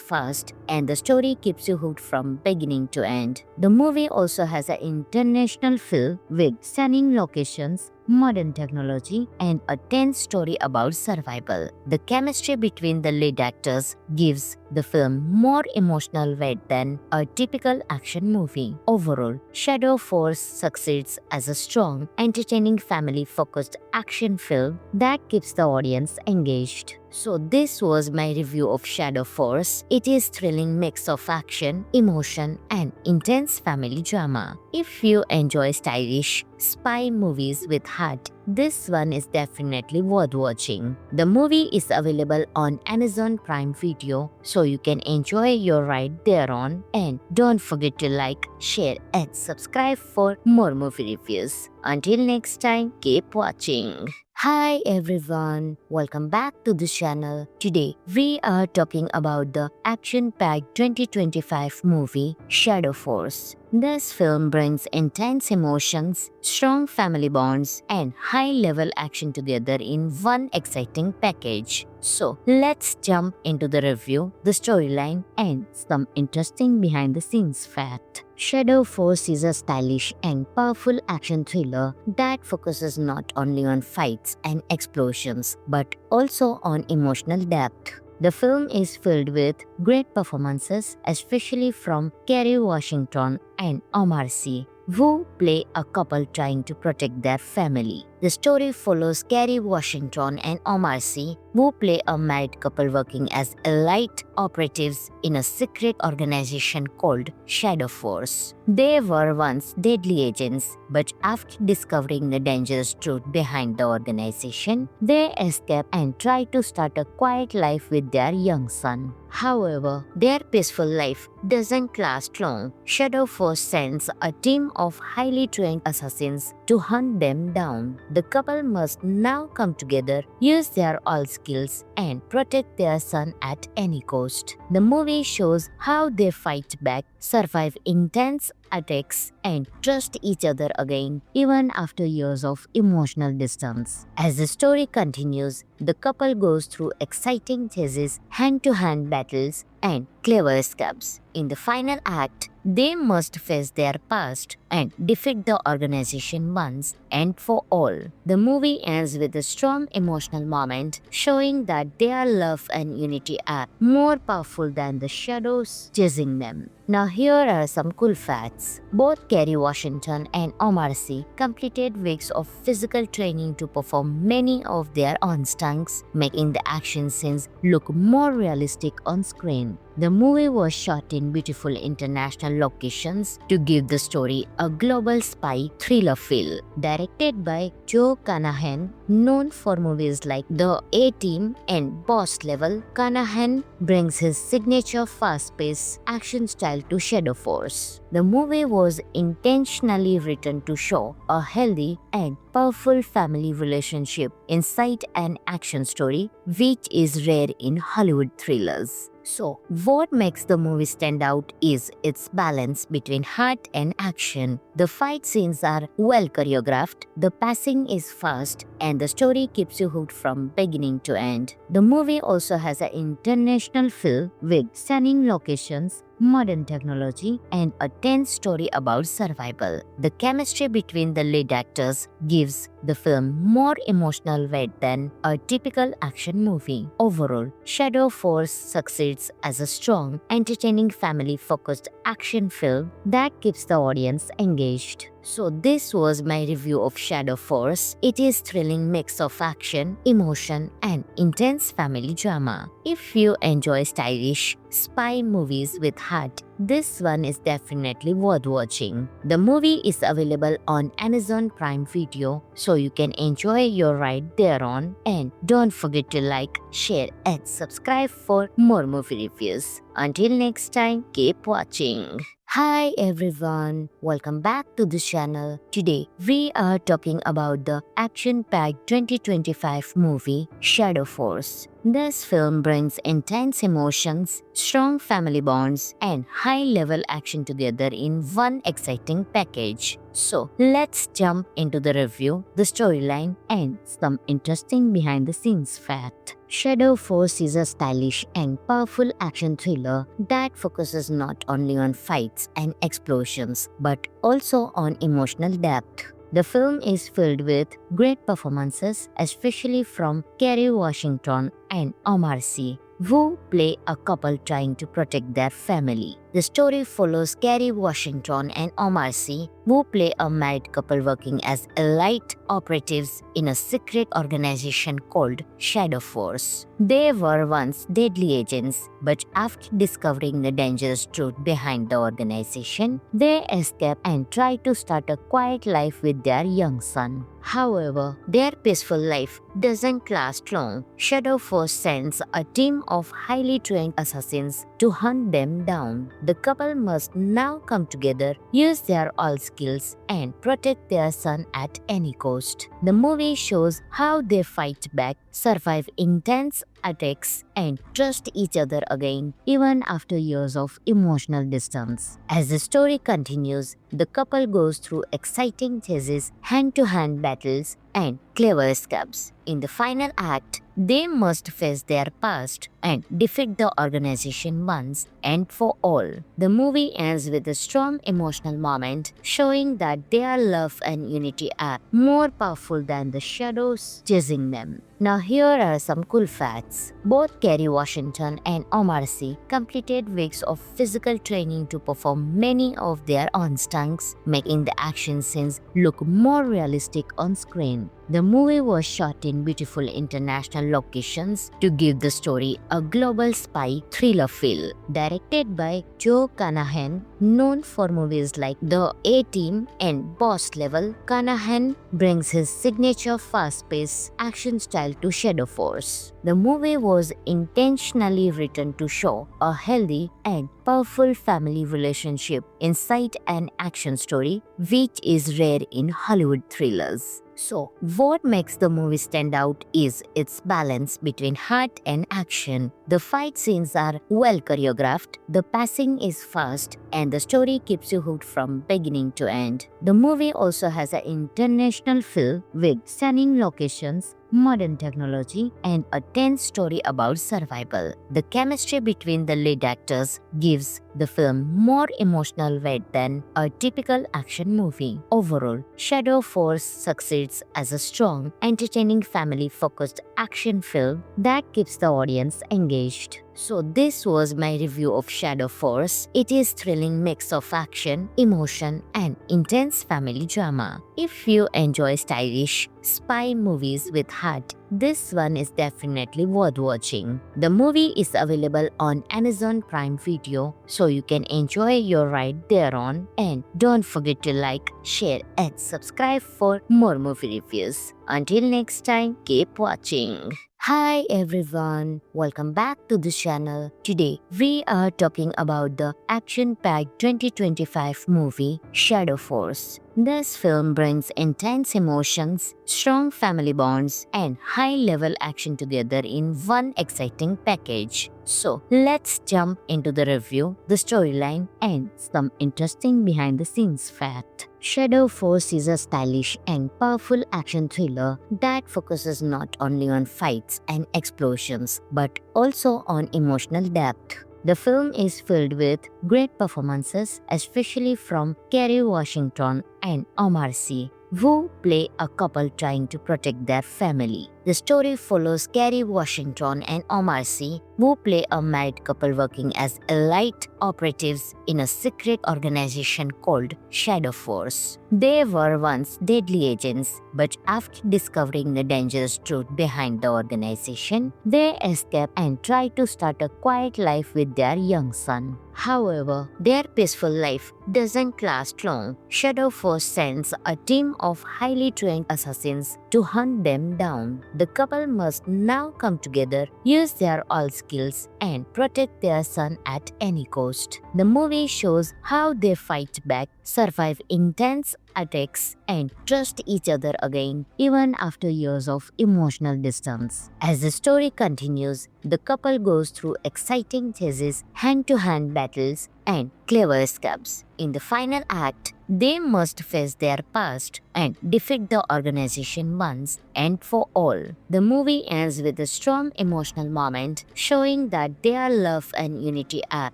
fast, and the story keeps you hooked from beginning to end. The movie also has an international feel with stunning locations, modern technology, and a tense story about survival. The chemistry between the lead actors gives the film more emotional weight than a typical action movie. Overall, Shadow Force succeeds as a strong, entertaining, family-focused action film that keeps the audience engaged. So this was my review of Shadow Force. It is thrilling mix of action, emotion, and intense family drama. If you enjoy stylish spy movies with heart, this one is definitely worth watching. The movie is available on Amazon Prime Video, so you can enjoy your ride thereon. And don't forget to like, share, and subscribe for more movie reviews. Until next time, keep watching. Hi everyone, welcome back to the channel. Today we are talking about the action-packed 2025 movie Shadow Force. This film brings intense emotions, strong family bonds, and high-level action together in one exciting package. So let's jump into the review, the storyline, and some interesting behind-the-scenes fact. Shadow Force is a stylish and powerful action thriller that focuses not only on fights and explosions but also on emotional depth. The film is filled with great performances, especially from Kerry Washington and Omar Sy, who play a couple trying to protect their family. The story follows Kerry Washington and Omar Sy, who play a married couple working as elite operatives in a secret organization called Shadow Force. They were once deadly agents, but after discovering the dangerous truth behind the organization, they escape and try to start a quiet life with their young son. However, their peaceful life doesn't last long. Shadow Force sends a team of highly trained assassins to hunt them down. The couple must now come together, use their all skills, and protect their son at any cost. The movie shows how they fight back, survive intense attacks, and trust each other again, even after years of emotional distance. As the story continues, the couple goes through exciting chases, hand-to-hand battles, and clever escapes. In the final act, they must face their past and defeat the organization once and for all. The movie ends with a strong emotional moment showing that their love and unity are more powerful than the shadows chasing them. Now here are some cool facts. Both Kerry Washington and Omar Sy completed weeks of physical training to perform many of their own stunts, making the action scenes look more realistic on screen. The movie was shot in beautiful international locations to give the story a global spy thriller feel. Directed by Joe Carnahan, known for movies like The A-Team and Boss Level, Carnahan brings his signature fast-paced action style to Shadow Force. The movie was intentionally written to show a healthy and powerful family relationship inside an action story, which is rare in Hollywood thrillers. So, what makes the movie stand out is its balance between heart and action. The fight scenes are well choreographed, the pacing is fast, and the story keeps you hooked from beginning to end. The movie also has an international feel with stunning locations, modern technology, and a tense story about survival. The chemistry between the lead actors gives the film more emotional weight than a typical action movie. Overall, Shadow Force succeeds as a strong, entertaining, family-focused action film that keeps the audience engaged. So this was my review of Shadow Force. It is thrilling mix of action, emotion, and intense family drama. If you enjoy stylish spy movies with heart, this one is definitely worth watching. The movie is available on Amazon Prime Video, so you can enjoy your ride thereon. And don't forget to like, share, and subscribe for more movie reviews. Until next time, keep watching. Hi everyone, welcome back to the channel. Today we are talking about the action-packed 2025 movie Shadow Force. This film brings intense emotions, strong family bonds, and high-level action together in one exciting package. So let's jump into the review, the storyline, and some interesting behind-the-scenes fact. Shadow Force is a stylish and powerful action thriller that focuses not only on fights and explosions but also on emotional depth. The film is filled with great performances, especially from Kerry Washington and Omar Sy, who play a couple trying to protect their family. The story follows Kerry Washington and Omar Sy, who play a married couple working as elite operatives in a secret organization called Shadow Force. They were once deadly agents, but after discovering the dangerous truth behind the organization, they escape and try to start a quiet life with their young son. However, their peaceful life doesn't last long. Shadow Force sends a team of highly trained assassins to hunt them down. The couple must now come together, use their all skills, and protect their son at any cost. The movie shows how they fight back, survive intense attacks, and trust each other again, even after years of emotional distance. As the story continues, the couple goes through exciting chases, hand-to-hand battles, and clever escapes. In the final act, they must face their past and defeat the organization once and for all. The movie ends with a strong emotional moment showing that their love and unity are more powerful than the shadows chasing them. Now here are some cool facts. Both Kerry Washington and Omar Sy completed weeks of physical training to perform many of their own stunts, making the action scenes look more realistic on screen. The movie was shot in beautiful international locations to give the story a global spy thriller feel. Directed by Joe Carnahan, known for movies like The A-Team and Boss Level, Carnahan brings his signature fast-paced action style to Shadow Force. The movie was intentionally written to show a healthy and powerful family relationship inside an action story, which is rare in Hollywood thrillers. So, what makes the movie stand out is its balance between heart and action. The fight scenes are well choreographed, the pacing is fast, and the story keeps you hooked from beginning to end. The movie also has an international feel with stunning locations, modern technology, and a tense story about survival. The chemistry between the lead actors gives the film more emotional weight than a typical action movie. Overall, Shadow Force succeeds as a strong, entertaining, family-focused action film that keeps the audience engaged. So this was my review of Shadow Force. It is thrilling mix of action, emotion, and intense family drama. If you enjoy stylish spy movies with heart, this one is definitely worth watching. The movie is available on Amazon Prime Video, so you can enjoy your ride thereon. And don't forget to like, share, and subscribe for more movie reviews. Until next time, keep watching. Hi everyone, welcome back to the channel. Today we are talking about the action-packed 2025 movie Shadow Force. This film brings intense emotions, strong family bonds, and high-level action together in one exciting package. So let's jump into the review, the storyline, and some interesting behind-the-scenes fact. Shadow Force is a stylish and powerful action thriller that focuses not only on fights and explosions but also on emotional depth. The film is filled with great performances, especially from Kerry Washington and Omar Sy, who play a couple trying to protect their family. The story follows Kerry Washington and Omar Sy, who play a married couple working as elite operatives in a secret organization called Shadow Force. They were once deadly agents, but after discovering the dangerous truth behind the organization, they escape and try to start a quiet life with their young son. However, their peaceful life doesn't last long. Shadow Force sends a team of highly trained assassins to hunt them down. The couple must now come together, use their all skills, and protect their son at any cost. The movie shows how they fight back, survive intense attacks, and trust each other again even after years of emotional distance. As the story continues, the couple goes through exciting chases, hand-to-hand battles, and clever escapes. In the final act, they must face their past and defeat the organization once and for all. The movie ends with a strong emotional moment showing that their love and unity are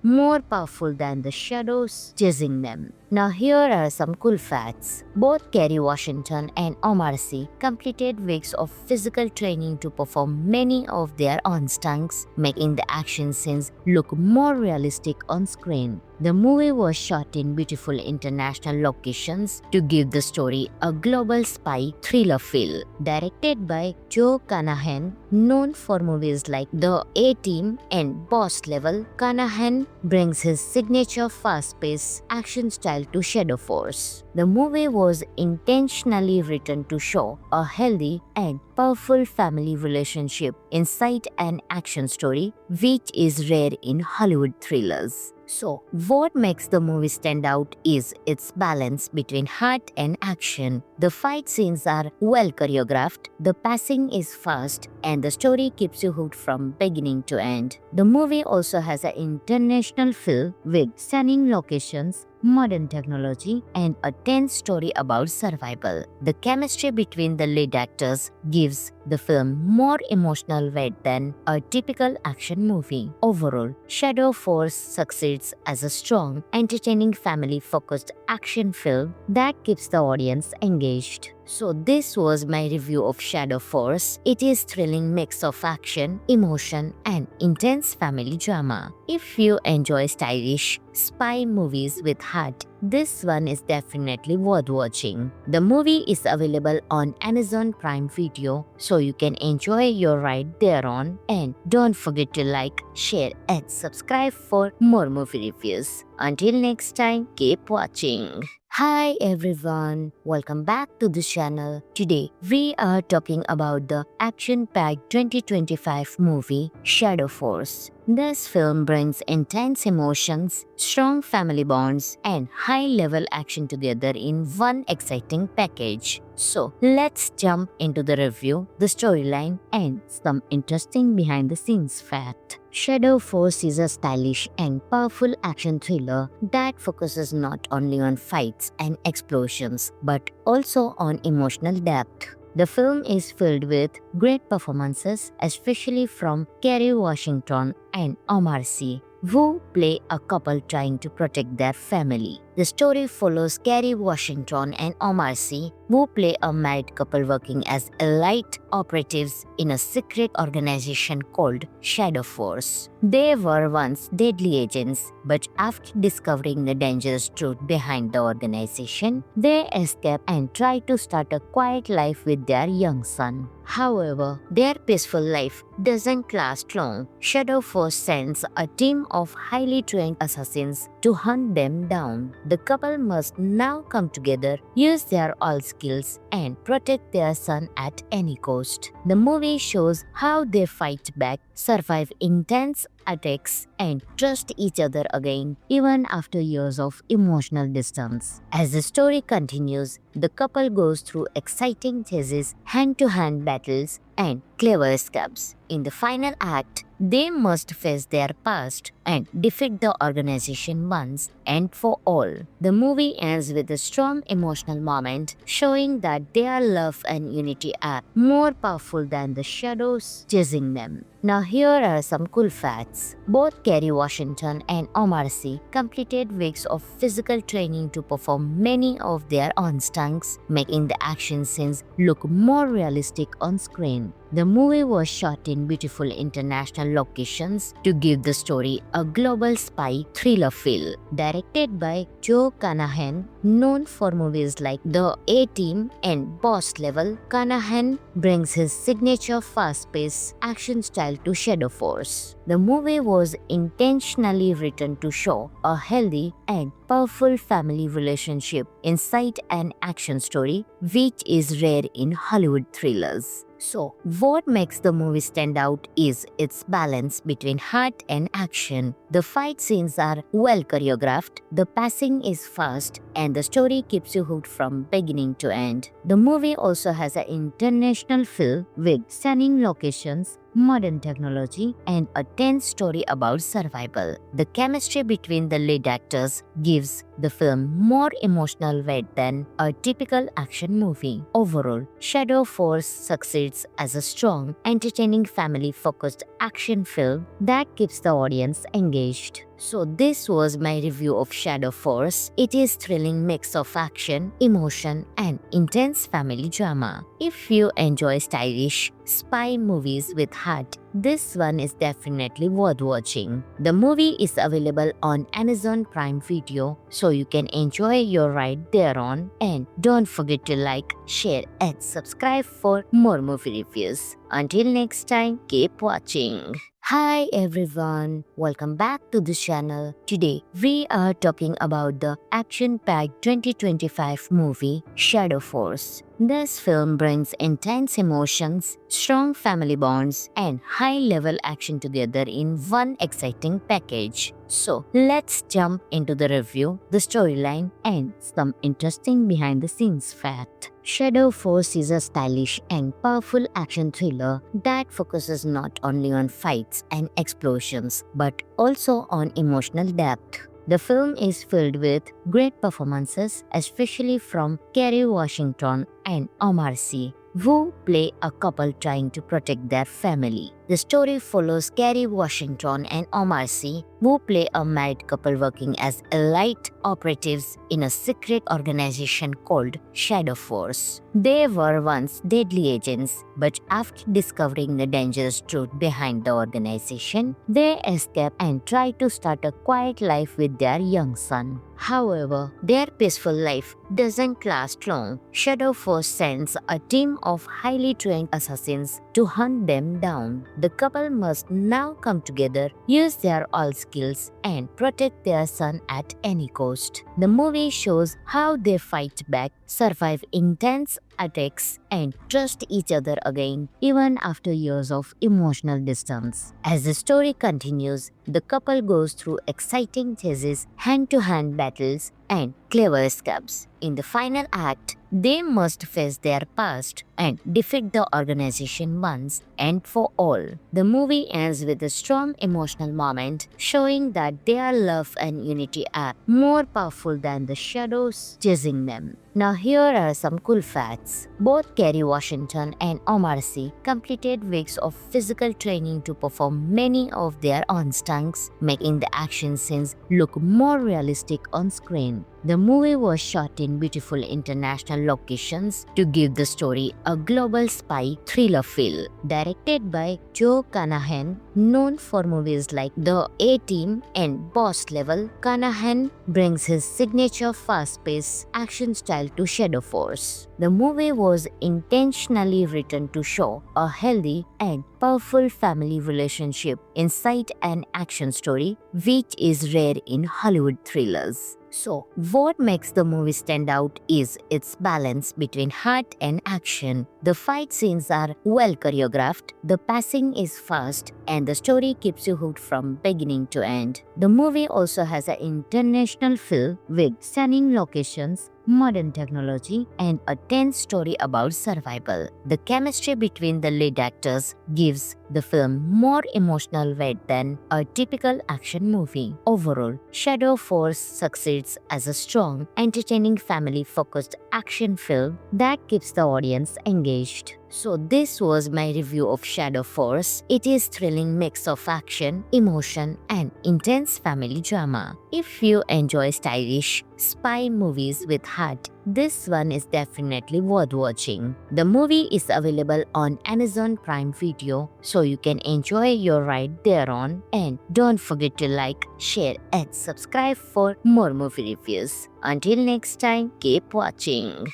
more powerful than the shadows chasing them. Now here are some cool facts. Both Kerry Washington and Omar Sy completed weeks of physical training to perform many of their own stunts, making the action scenes look more realistic on screen. The movie was shot in beautiful international locations to give the story a global spy thriller feel. Directed by Joe Carnahan, known for movies like The A-Team and Boss Level, Carnahan brings his signature fast-paced action style to Shadow Force. The movie was intentionally written to show a healthy and powerful family relationship inside an action story, which is rare in Hollywood thrillers. So, what makes the movie stand out is its balance between heart and action. The fight scenes are well choreographed, the pacing is fast, and the story keeps you hooked from beginning to end. The movie also has an international feel with stunning locations, modern technology, and a tense story about survival. The chemistry between the lead actors gives the film more emotional weight than a typical action movie. Overall, Shadow Force succeeds as a strong, entertaining, family-focused action film that keeps the audience engaged. So this was my review of Shadow Force. It is thrilling mix of action, emotion, and intense family drama. If you enjoy stylish spy movies with heart, this one is definitely worth watching. The movie is available on Amazon Prime Video, so you can enjoy your ride thereon. And don't forget to like, share, and subscribe for more movie reviews. Until next time, keep watching. Hi everyone, welcome back to the channel. Today we are talking about the action-packed 2025 movie Shadow Force. This film brings intense emotions, strong family bonds, and high-level action together in one exciting package. So let's jump into the review, the storyline, and some interesting behind-the-scenes fact. Shadow Force is a stylish and powerful action thriller that focuses not only on fights and explosions but also on emotional depth. The film is filled with great performances, especially from Kerry Washington and Omar Sy, who play a couple trying to protect their family. The story follows Kerry Washington and Omar Sy, who play a married couple working as elite operatives in a secret organization called Shadow Force. They were once deadly agents, but after discovering the dangerous truth behind the organization, they escape and try to start a quiet life with their young son. However, their peaceful life doesn't last long. Shadow Force sends a team of highly trained assassins to hunt them down. The couple must now come together, use their all skills, and protect their son at any cost. The movie shows how they fight back, survive intense attacks, and trust each other again, even after years of emotional distance. As the story continues, the couple goes through exciting chases, hand-to-hand battles, and clever escapes. In the final act, they must face their past and defeat the organization once and for all. The movie ends with a strong emotional moment showing that their love and unity are more powerful than the shadows chasing them. Now here are some cool facts. Both Kerry Washington and Omar Sy completed weeks of physical training to perform many of their own stunts, making the action scenes look more realistic on screen. The movie was shot in beautiful international locations to give the story a global spy thriller feel. Directed by Joe Carnahan, known for movies like The A-Team and Boss Level, Carnahan brings his signature fast-paced action style to Shadow Force. The movie was intentionally written to show a healthy and powerful family relationship inside an action story, which is rare in Hollywood thrillers. So, what makes the movie stand out is its balance between heart and action. The fight scenes are well choreographed, the pacing is fast, and the story keeps you hooked from beginning to end. The movie also has an international feel with stunning locations, modern technology, and a tense story about survival. The chemistry between the lead actors gives the film more emotional weight than a typical action movie. Overall, Shadow Force succeeds as a strong, entertaining, family-focused action film that keeps the audience engaged. So this was my review of Shadow Force. It is thrilling mix of action, emotion, and intense family drama. If you enjoy stylish spy movies with heart, this one is definitely worth watching. The movie is available on Amazon Prime Video, so you can enjoy your ride thereon. And don't forget to like, share, and subscribe for more movie reviews. Until next time, keep watching. Hi everyone, welcome back to the channel. Today we are talking about the action-packed 2025 movie Shadow Force. This film brings intense emotions, strong family bonds, and high-level action together in one exciting package. So let's jump into the review, the storyline, and some interesting behind-the-scenes fact. Shadow Force is a stylish and powerful action thriller that focuses not only on fights and explosions but also on emotional depth. The film is filled with great performances, especially from Kerry Washington and Omar Sy, who play a couple trying to protect their family. The story follows Kerry Washington and Omar Sy, who play a married couple working as elite operatives in a secret organization called Shadow Force. They were once deadly agents, but after discovering the dangerous truth behind the organization, they escape and try to start a quiet life with their young son. However, their peaceful life doesn't last long. Shadow Force sends a team of highly trained assassins to hunt them down. The couple must now come together, use their all skills, and protect their son at any cost. The movie shows how they fight back, survive intense attacks, and trust each other again, even after years of emotional distance. As the story continues, the couple goes through exciting chases, hand-to-hand battles, and clever escapes. In the final act, they must face their past and defeat the organization once and for all. The movie ends with a strong emotional moment showing that their love and unity are more powerful than the shadows chasing them. Now here are some cool facts. Both Kerry Washington and Omar Sy completed weeks of physical training to perform many of their own stunts, making the action scenes look more realistic on screen. The movie was shot in beautiful international locations to give the story a global spy thriller feel. Directed by Joe Carnahan, known for movies like The A-Team and Boss Level, Carnahan brings his signature fast-paced action style to Shadow Force. The movie was intentionally written to show a healthy and powerful family relationship inside an action story, which is rare in Hollywood thrillers. So, what makes the movie stand out is its balance between heart and action. The fight scenes are well choreographed, the pacing is fast, and the story keeps you hooked from beginning to end. The movie also has an international feel with stunning locations, modern technology, and a tense story about survival. The chemistry between the lead actors gives the film more emotional weight than a typical action movie. Overall, Shadow Force succeeds as a strong, entertaining, family-focused action film that keeps the audience engaged. So this was my review of Shadow Force. It is thrilling mix of action, emotion, and intense family drama. If you enjoy stylish spy movies with heart, this one is definitely worth watching. The movie is available on Amazon Prime Video, so you can enjoy your ride thereon. And don't forget to like, share, and subscribe for more movie reviews. Until next time, keep watching.